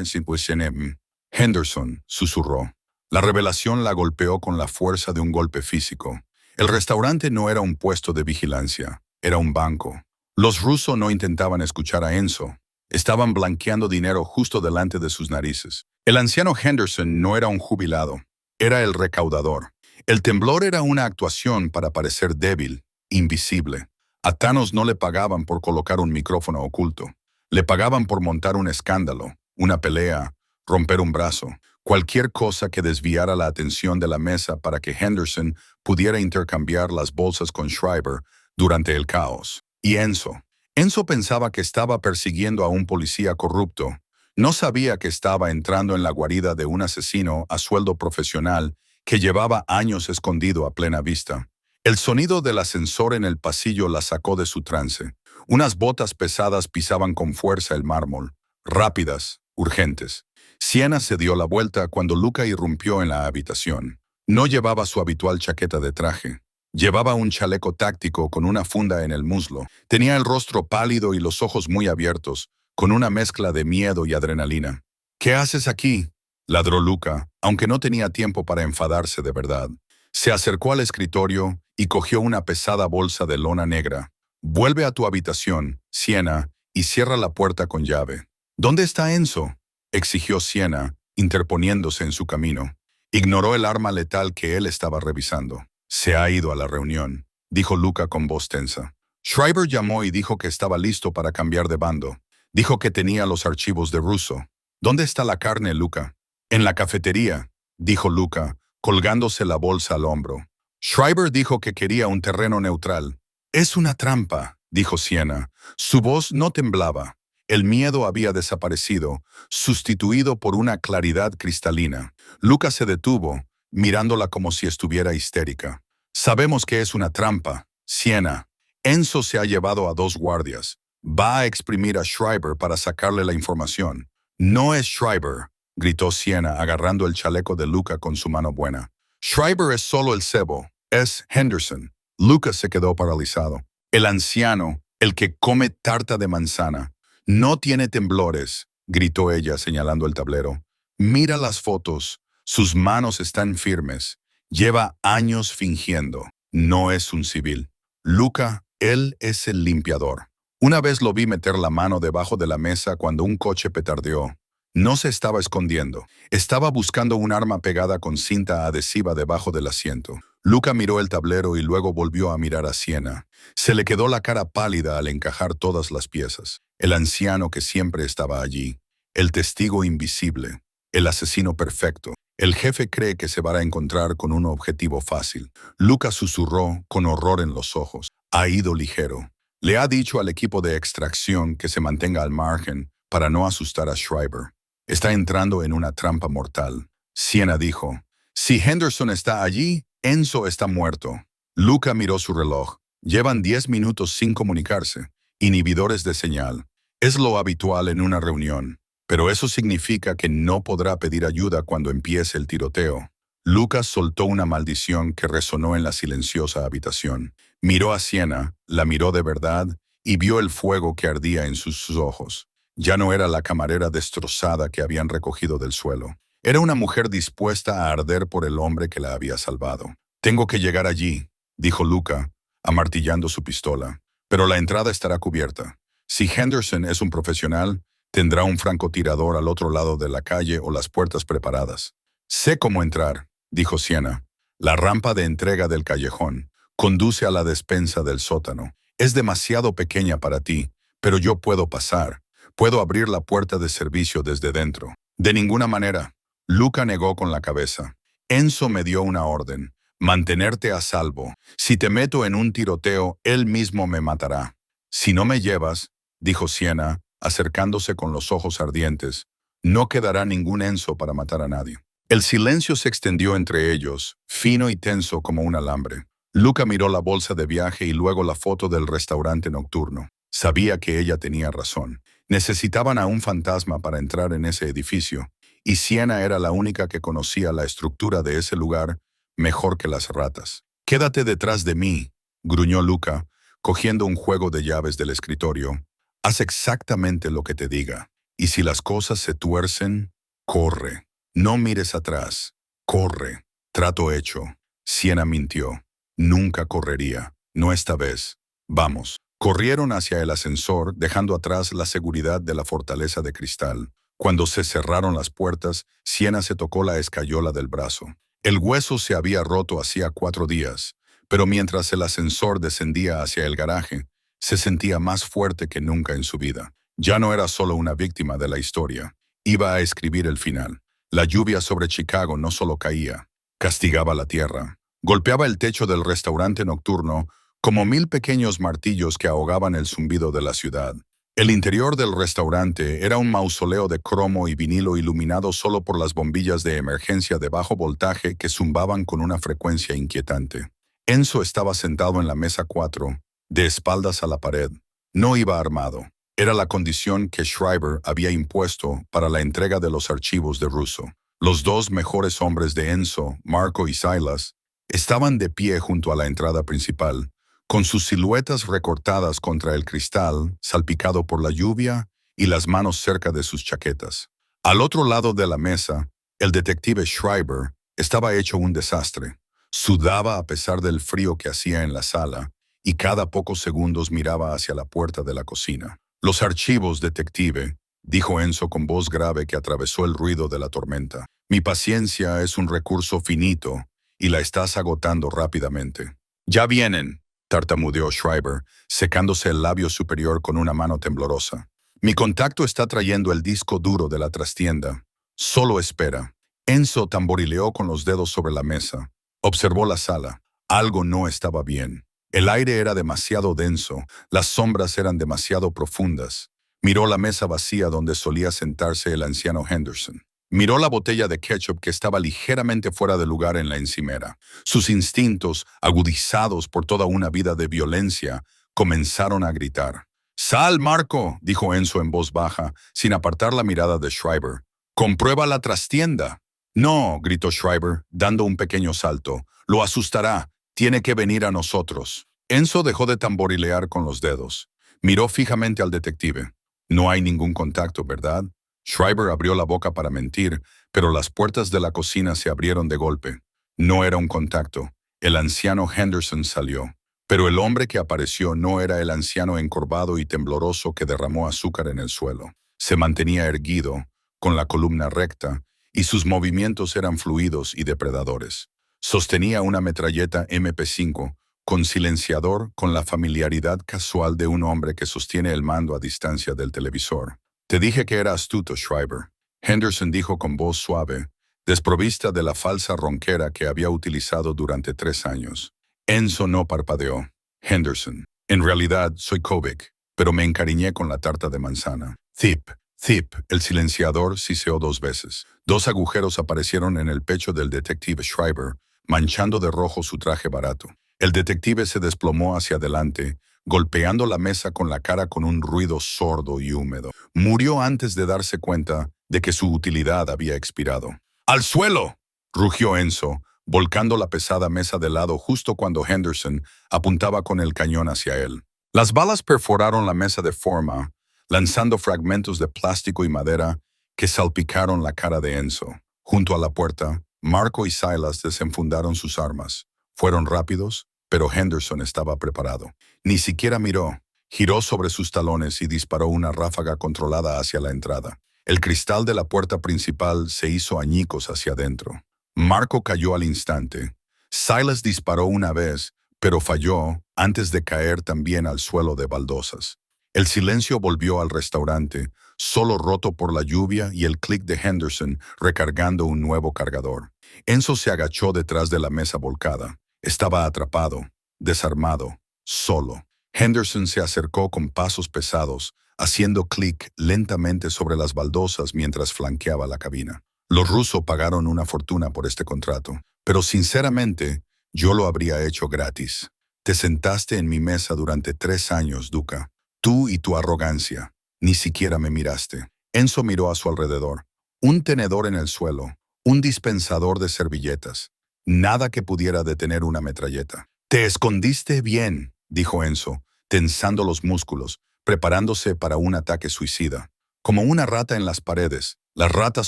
AM? Henderson, susurró. La revelación la golpeó con la fuerza de un golpe físico. El restaurante no era un puesto de vigilancia, era un banco. Los rusos no intentaban escuchar a Enzo. Estaban blanqueando dinero justo delante de sus narices. El anciano Henderson no era un jubilado, era el recaudador. El temblor era una actuación para parecer débil, invisible. A Thanos no le pagaban por colocar un micrófono oculto. Le pagaban por montar un escándalo, una pelea, romper un brazo, cualquier cosa que desviara la atención de la mesa para que Henderson pudiera intercambiar las bolsas con Schreiber durante el caos. Y Enzo pensaba que estaba persiguiendo a un policía corrupto. No sabía que estaba entrando en la guarida de un asesino a sueldo profesional que llevaba años escondido a plena vista. El sonido del ascensor en el pasillo la sacó de su trance. Unas botas pesadas pisaban con fuerza el mármol, rápidas, urgentes. Sienna se dio la vuelta cuando Luca irrumpió en la habitación. No llevaba su habitual chaqueta de traje. Llevaba un chaleco táctico con una funda en el muslo. Tenía el rostro pálido y los ojos muy abiertos, con una mezcla de miedo y adrenalina. ¿Qué haces aquí?, ladró Luca, aunque no tenía tiempo para enfadarse de verdad. Se acercó al escritorio y cogió una pesada bolsa de lona negra. Vuelve a tu habitación, Sienna, y cierra la puerta con llave. ¿Dónde está Enzo?, exigió Sienna, interponiéndose en su camino. Ignoró el arma letal que él estaba revisando. Se ha ido a la reunión, dijo Luca con voz tensa. Schreiber llamó y dijo que estaba listo para cambiar de bando. Dijo que tenía los archivos de Russo. ¿Dónde está la carne, Luca? En la cafetería, dijo Luca, colgándose la bolsa al hombro. Schreiber dijo que quería un terreno neutral. Es una trampa, dijo Sienna. Su voz no temblaba. El miedo había desaparecido, sustituido por una claridad cristalina. Luca se detuvo, mirándola como si estuviera histérica. Sabemos que es una trampa, Sienna. Enzo se ha llevado a 2 guardias. Va a exprimir a Schreiber para sacarle la información. No es Schreiber, gritó Sienna agarrando el chaleco de Luca con su mano buena. Schreiber es solo el cebo. Es Henderson. Luca se quedó paralizado. El anciano, el que come tarta de manzana. No tiene temblores, gritó ella señalando el tablero. Mira las fotos. Sus manos están firmes. Lleva años fingiendo. No es un civil. Luca, él es el limpiador. Una vez lo vi meter la mano debajo de la mesa cuando un coche petardeó. No se estaba escondiendo. Estaba buscando un arma pegada con cinta adhesiva debajo del asiento. Luca miró el tablero y luego volvió a mirar a Sienna. Se le quedó la cara pálida al encajar todas las piezas. El anciano que siempre estaba allí. El testigo invisible. El asesino perfecto. El jefe cree que se va a encontrar con un objetivo fácil. Luca susurró con horror en los ojos. Ha ido ligero. Le ha dicho al equipo de extracción que se mantenga al margen para no asustar a Schreiber. Está entrando en una trampa mortal. Sienna dijo, si Henderson está allí, Enzo está muerto. Luca miró su reloj. Llevan 10 minutos sin comunicarse. Inhibidores de señal. Es lo habitual en una reunión. Pero eso significa que no podrá pedir ayuda cuando empiece el tiroteo. Lucas soltó una maldición que resonó en la silenciosa habitación. Miró a Sienna, la miró de verdad y vio el fuego que ardía en sus ojos. Ya no era la camarera destrozada que habían recogido del suelo. Era una mujer dispuesta a arder por el hombre que la había salvado. Tengo que llegar allí, dijo Luca, amartillando su pistola. Pero la entrada estará cubierta. Si Henderson es un profesional, tendrá un francotirador al otro lado de la calle o las puertas preparadas. Sé cómo entrar, dijo Siena. La rampa de entrega del callejón conduce a la despensa del sótano. Es demasiado pequeña para ti, pero yo puedo pasar. Puedo abrir la puerta de servicio desde dentro. De ninguna manera. Luca negó con la cabeza. Enzo me dio una orden. Mantenerte a salvo. Si te meto en un tiroteo, él mismo me matará. Si no me llevas, dijo Siena, acercándose con los ojos ardientes, no quedará ningún Enzo para matar a nadie. El silencio se extendió entre ellos, fino y tenso como un alambre. Luca miró la bolsa de viaje y luego la foto del restaurante nocturno. Sabía que ella tenía razón. Necesitaban a un fantasma para entrar en ese edificio, y Siena era la única que conocía la estructura de ese lugar mejor que las ratas. «Quédate detrás de mí», gruñó Luca, cogiendo un juego de llaves del escritorio. «Haz exactamente lo que te diga. Y si las cosas se tuercen, corre. No mires atrás. Corre». Trato hecho. Siena mintió. Nunca correría. No esta vez. Vamos. Corrieron hacia el ascensor, dejando atrás la seguridad de la fortaleza de cristal. Cuando se cerraron las puertas, Siena se tocó la escayola del brazo. El hueso se había roto hacía 4 días, pero mientras el ascensor descendía hacia el garaje, se sentía más fuerte que nunca en su vida. Ya no era solo una víctima de la historia. Iba a escribir el final. La lluvia sobre Chicago no solo caía, castigaba la tierra. Golpeaba el techo del restaurante nocturno como 1000 pequeños martillos que ahogaban el zumbido de la ciudad. El interior del restaurante era un mausoleo de cromo y vinilo iluminado solo por las bombillas de emergencia de bajo voltaje que zumbaban con una frecuencia inquietante. Enzo estaba sentado en la mesa 4, de espaldas a la pared. No iba armado. Era la condición que Schreiber había impuesto para la entrega de los archivos de Russo. Los 2 mejores hombres de Enzo, Marco y Silas, estaban de pie junto a la entrada principal, con sus siluetas recortadas contra el cristal, salpicado por la lluvia, y las manos cerca de sus chaquetas. Al otro lado de la mesa, el detective Schreiber estaba hecho un desastre. Sudaba a pesar del frío que hacía en la sala, y cada pocos segundos miraba hacia la puerta de la cocina. «Los archivos, detective», dijo Enzo con voz grave que atravesó el ruido de la tormenta. «Mi paciencia es un recurso finito, y la estás agotando rápidamente». «Ya vienen», tartamudeó Schreiber, secándose el labio superior con una mano temblorosa. «Mi contacto está trayendo el disco duro de la trastienda. Solo espera». Enzo tamborileó con los dedos sobre la mesa. Observó la sala. Algo no estaba bien. El aire era demasiado denso, las sombras eran demasiado profundas. Miró la mesa vacía donde solía sentarse el anciano Henderson. Miró la botella de ketchup que estaba ligeramente fuera de lugar en la encimera. Sus instintos, agudizados por toda una vida de violencia, comenzaron a gritar. «¡Sal, Marco!», dijo Enzo en voz baja, sin apartar la mirada de Schreiber. «¡Comprueba la trastienda!». «No», gritó Schreiber, dando un pequeño salto. «Lo asustará. Tiene que venir a nosotros». Enzo dejó de tamborilear con los dedos. Miró fijamente al detective. «No hay ningún contacto, ¿verdad?». Schreiber abrió la boca para mentir, pero las puertas de la cocina se abrieron de golpe. No era un contacto. El anciano Henderson salió. Pero el hombre que apareció no era el anciano encorvado y tembloroso que derramó azúcar en el suelo. Se mantenía erguido, con la columna recta, y sus movimientos eran fluidos y depredadores. Sostenía una metralleta MP5, con silenciador, con la familiaridad casual de un hombre que sostiene el mando a distancia del televisor. «Te dije que era astuto, Schreiber», Henderson dijo con voz suave, desprovista de la falsa ronquera que había utilizado durante 3 años. Enzo no parpadeó. «Henderson, en realidad soy Kovic, pero me encariñé con la tarta de manzana». «Zip, zip», el silenciador siseó 2 veces. 2 agujeros aparecieron en el pecho del detective Schreiber, manchando de rojo su traje barato. El detective se desplomó hacia adelante, golpeando la mesa con la cara con un ruido sordo y húmedo. Murió antes de darse cuenta de que su utilidad había expirado. «¡Al suelo!», rugió Enzo, volcando la pesada mesa de lado justo cuando Henderson apuntaba con el cañón hacia él. Las balas perforaron la mesa de forma, lanzando fragmentos de plástico y madera que salpicaron la cara de Enzo. Junto a la puerta, Marco y Silas desenfundaron sus armas. Fueron rápidos, pero Henderson estaba preparado. Ni siquiera miró. Giró sobre sus talones y disparó una ráfaga controlada hacia la entrada. El cristal de la puerta principal se hizo añicos hacia adentro. Marco cayó al instante. Silas disparó una vez, pero falló antes de caer también al suelo de baldosas. El silencio volvió al restaurante, solo roto por la lluvia y el clic de Henderson recargando un nuevo cargador. Enzo se agachó detrás de la mesa volcada. Estaba atrapado, desarmado, solo. Henderson se acercó con pasos pesados, haciendo clic lentamente sobre las baldosas mientras flanqueaba la cabina. Los rusos pagaron una fortuna por este contrato, pero sinceramente, yo lo habría hecho gratis. Te sentaste en mi mesa durante 3 años, Duca. Tú y tu arrogancia. Ni siquiera me miraste. Enzo miró a su alrededor. Un tenedor en el suelo, un dispensador de servilletas. Nada que pudiera detener una metralleta. Te escondiste bien, dijo Enzo, tensando los músculos, preparándose para un ataque suicida. Como una rata en las paredes. Las ratas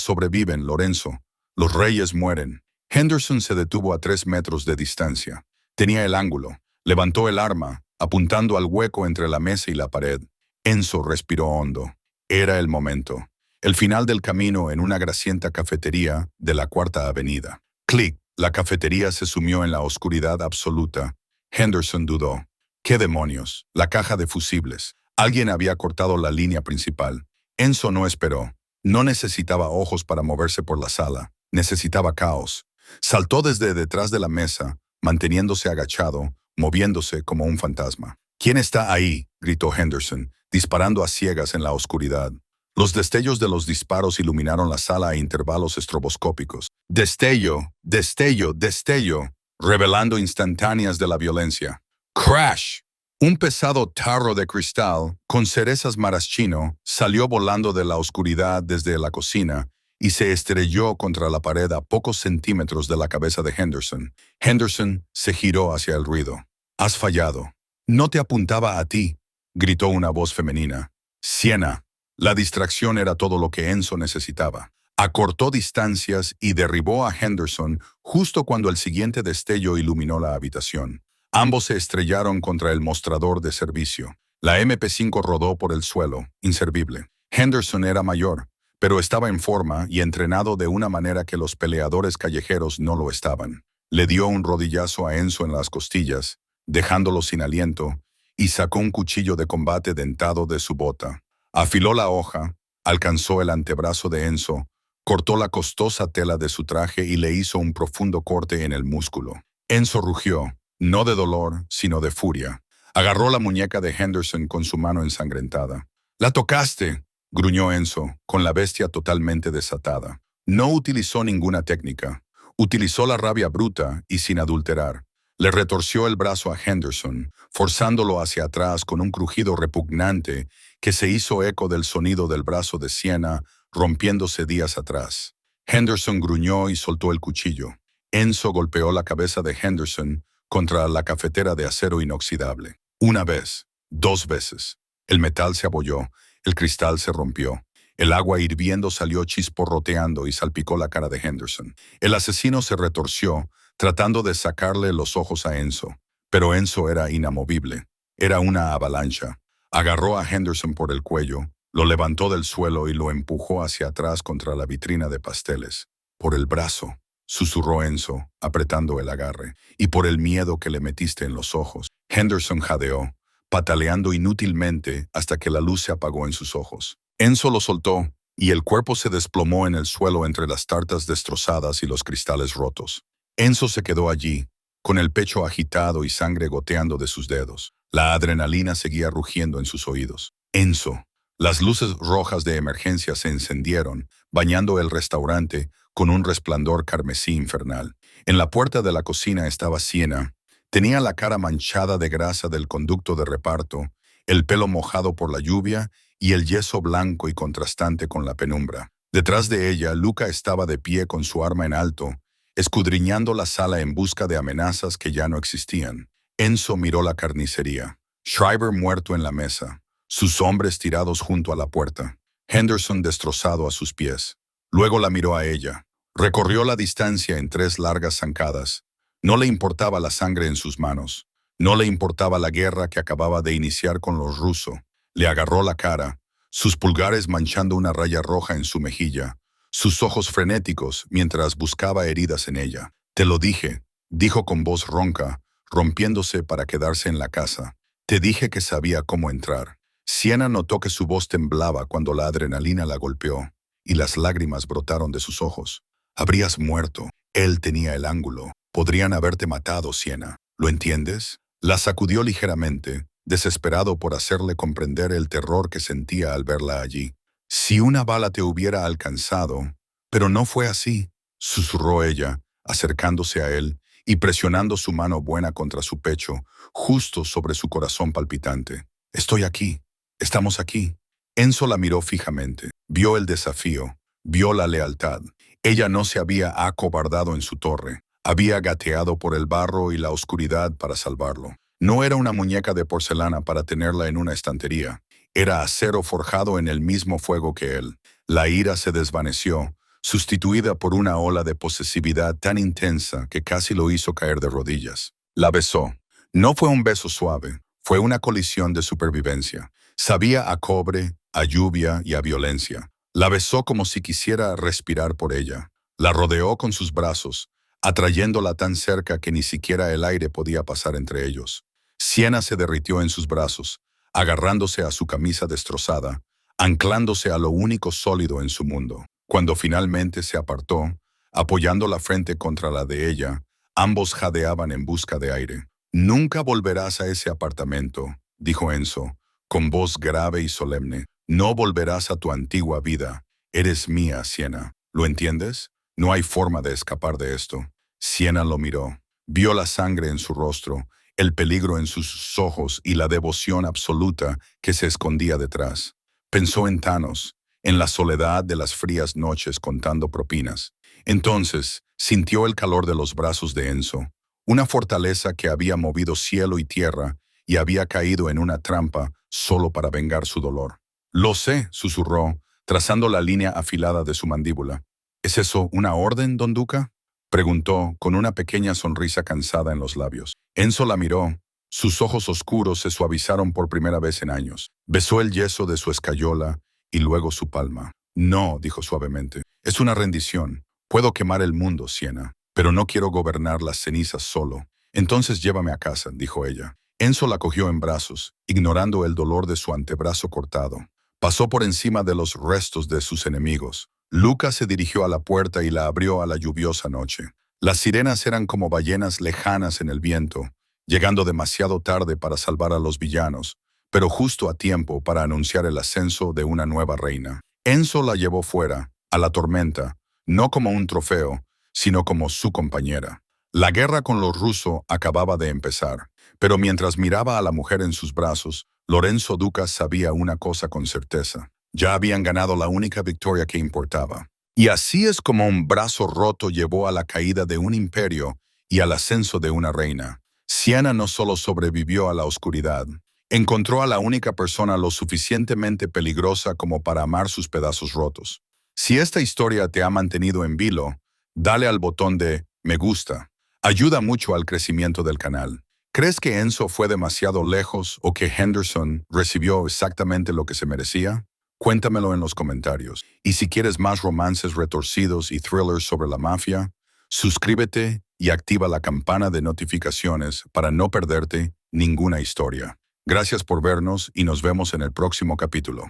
sobreviven, Lorenzo. Los reyes mueren. Henderson se detuvo a 3 metros de distancia. Tenía el ángulo. Levantó el arma, apuntando al hueco entre la mesa y la pared. Enzo respiró hondo. Era el momento. El final del camino en una grasienta cafetería de la Cuarta Avenida. Clic. La cafetería se sumió en la oscuridad absoluta. Henderson dudó. ¿Qué demonios? La caja de fusibles. Alguien había cortado la línea principal. Enzo no esperó. No necesitaba ojos para moverse por la sala. Necesitaba caos. Saltó desde detrás de la mesa, manteniéndose agachado, moviéndose como un fantasma. ¿Quién está ahí?, gritó Henderson, disparando a ciegas en la oscuridad. Los destellos de los disparos iluminaron la sala a intervalos estroboscópicos. Destello, destello, destello, revelando instantáneas de la violencia. ¡Crash! Un pesado tarro de cristal, con cerezas maraschino, salió volando de la oscuridad desde la cocina y se estrelló contra la pared a pocos centímetros de la cabeza de Henderson. Henderson se giró hacia el ruido. «Has fallado». «No te apuntaba a ti», gritó una voz femenina. «Siena». La distracción era todo lo que Enzo necesitaba. Acortó distancias y derribó a Henderson justo cuando el siguiente destello iluminó la habitación. Ambos se estrellaron contra el mostrador de servicio. La MP5 rodó por el suelo, inservible. Henderson era mayor, pero estaba en forma y entrenado de una manera que los peleadores callejeros no lo estaban. Le dio un rodillazo a Enzo en las costillas, dejándolo sin aliento, y sacó un cuchillo de combate dentado de su bota. Afiló la hoja, alcanzó el antebrazo de Enzo, cortó la costosa tela de su traje y le hizo un profundo corte en el músculo. Enzo rugió, no de dolor, sino de furia. Agarró la muñeca de Henderson con su mano ensangrentada. «¡La tocaste!», gruñó Enzo, con la bestia totalmente desatada. No utilizó ninguna técnica. Utilizó la rabia bruta y sin adulterar. Le retorció el brazo a Henderson, forzándolo hacia atrás con un crujido repugnante que se hizo eco del sonido del brazo de Siena rompiéndose días atrás. Henderson gruñó y soltó el cuchillo. Enzo golpeó la cabeza de Henderson contra la cafetera de acero inoxidable. Una vez, 2 veces. El metal se abolló, el cristal se rompió. El agua hirviendo salió chisporroteando y salpicó la cara de Henderson. El asesino se retorció, tratando de sacarle los ojos a Enzo. Pero Enzo era inamovible. Era una avalancha. Agarró a Henderson por el cuello, lo levantó del suelo y lo empujó hacia atrás contra la vitrina de pasteles. «Por el brazo», susurró Enzo, apretando el agarre, «y por el miedo que le metiste en los ojos». Henderson jadeó, pataleando inútilmente hasta que la luz se apagó en sus ojos. Enzo lo soltó, y el cuerpo se desplomó en el suelo entre las tartas destrozadas y los cristales rotos. Enzo se quedó allí, con el pecho agitado y sangre goteando de sus dedos. La adrenalina seguía rugiendo en sus oídos. «Enzo». Las luces rojas de emergencia se encendieron, bañando el restaurante con un resplandor carmesí infernal. En la puerta de la cocina estaba Siena. Tenía la cara manchada de grasa del conducto de reparto, el pelo mojado por la lluvia y el yeso blanco y contrastante con la penumbra. Detrás de ella, Luca estaba de pie con su arma en alto, escudriñando la sala en busca de amenazas que ya no existían. Enzo miró la carnicería. Schreiber muerto en la mesa, sus hombres tirados junto a la puerta. Henderson destrozado a sus pies. Luego la miró a ella. Recorrió la distancia en 3 largas zancadas. No le importaba la sangre en sus manos. No le importaba la guerra que acababa de iniciar con los rusos. Le agarró la cara, sus pulgares manchando una raya roja en su mejilla, sus ojos frenéticos mientras buscaba heridas en ella. «Te lo dije», dijo con voz ronca, rompiéndose para quedarse en la casa. «Te dije que sabía cómo entrar». Sienna notó que su voz temblaba cuando la adrenalina la golpeó, y las lágrimas brotaron de sus ojos. «Habrías muerto. Él tenía el ángulo. Podrían haberte matado, Sienna. ¿Lo entiendes?». La sacudió ligeramente, desesperado por hacerle comprender el terror que sentía al verla allí. «Si una bala te hubiera alcanzado». «Pero no fue así», susurró ella, acercándose a él y presionando su mano buena contra su pecho, justo sobre su corazón palpitante. «Estoy aquí. Estamos aquí». Enzo la miró fijamente. Vio el desafío, vio la lealtad. Ella no se había acobardado en su torre. Había gateado por el barro y la oscuridad para salvarlo. No era una muñeca de porcelana para tenerla en una estantería. Era acero forjado en el mismo fuego que él. La ira se desvaneció, sustituida por una ola de posesividad tan intensa que casi lo hizo caer de rodillas. La besó. No fue un beso suave, fue una colisión de supervivencia. Sabía a cobre, a lluvia y a violencia. La besó como si quisiera respirar por ella. La rodeó con sus brazos, atrayéndola tan cerca que ni siquiera el aire podía pasar entre ellos. Sienna se derritió en sus brazos, agarrándose a su camisa destrozada, anclándose a lo único sólido en su mundo. Cuando finalmente se apartó, apoyando la frente contra la de ella, ambos jadeaban en busca de aire. «Nunca volverás a ese apartamento», dijo Enzo, con voz grave y solemne. «No volverás a tu antigua vida. Eres mía, Sienna. ¿Lo entiendes? No hay forma de escapar de esto». Sienna lo miró. Vio la sangre en su rostro, el peligro en sus ojos y la devoción absoluta que se escondía detrás. Pensó en Thanos, en la soledad de las frías noches contando propinas. Entonces sintió el calor de los brazos de Enzo, una fortaleza que había movido cielo y tierra y había caído en una trampa solo para vengar su dolor. «Lo sé», susurró, trazando la línea afilada de su mandíbula. «¿Es eso una orden, don Duca?», preguntó, con una pequeña sonrisa cansada en los labios. Enzo la miró. Sus ojos oscuros se suavizaron por primera vez en años. Besó el yeso de su escayola y luego su palma. «No», dijo suavemente. «Es una rendición. Puedo quemar el mundo, Sienna, pero no quiero gobernar las cenizas solo». «Entonces llévame a casa», dijo ella. Enzo la cogió en brazos, ignorando el dolor de su antebrazo cortado. Pasó por encima de los restos de sus enemigos. Luca se dirigió a la puerta y la abrió a la lluviosa noche. Las sirenas eran como ballenas lejanas en el viento, llegando demasiado tarde para salvar a los villanos, pero justo a tiempo para anunciar el ascenso de una nueva reina. Enzo la llevó fuera, a la tormenta, no como un trofeo, sino como su compañera. La guerra con los rusos acababa de empezar, pero mientras miraba a la mujer en sus brazos, Lorenzo Duca sabía una cosa con certeza. Ya habían ganado la única victoria que importaba. Y así es como un brazo roto llevó a la caída de un imperio y al ascenso de una reina. Sienna no solo sobrevivió a la oscuridad, encontró a la única persona lo suficientemente peligrosa como para amar sus pedazos rotos. Si esta historia te ha mantenido en vilo, dale al botón de me gusta. Ayuda mucho al crecimiento del canal. ¿Crees que Enzo fue demasiado lejos o que Henderson recibió exactamente lo que se merecía? Cuéntamelo en los comentarios. Y si quieres más romances retorcidos y thrillers sobre la mafia, suscríbete y activa la campana de notificaciones para no perderte ninguna historia. Gracias por vernos y nos vemos en el próximo capítulo.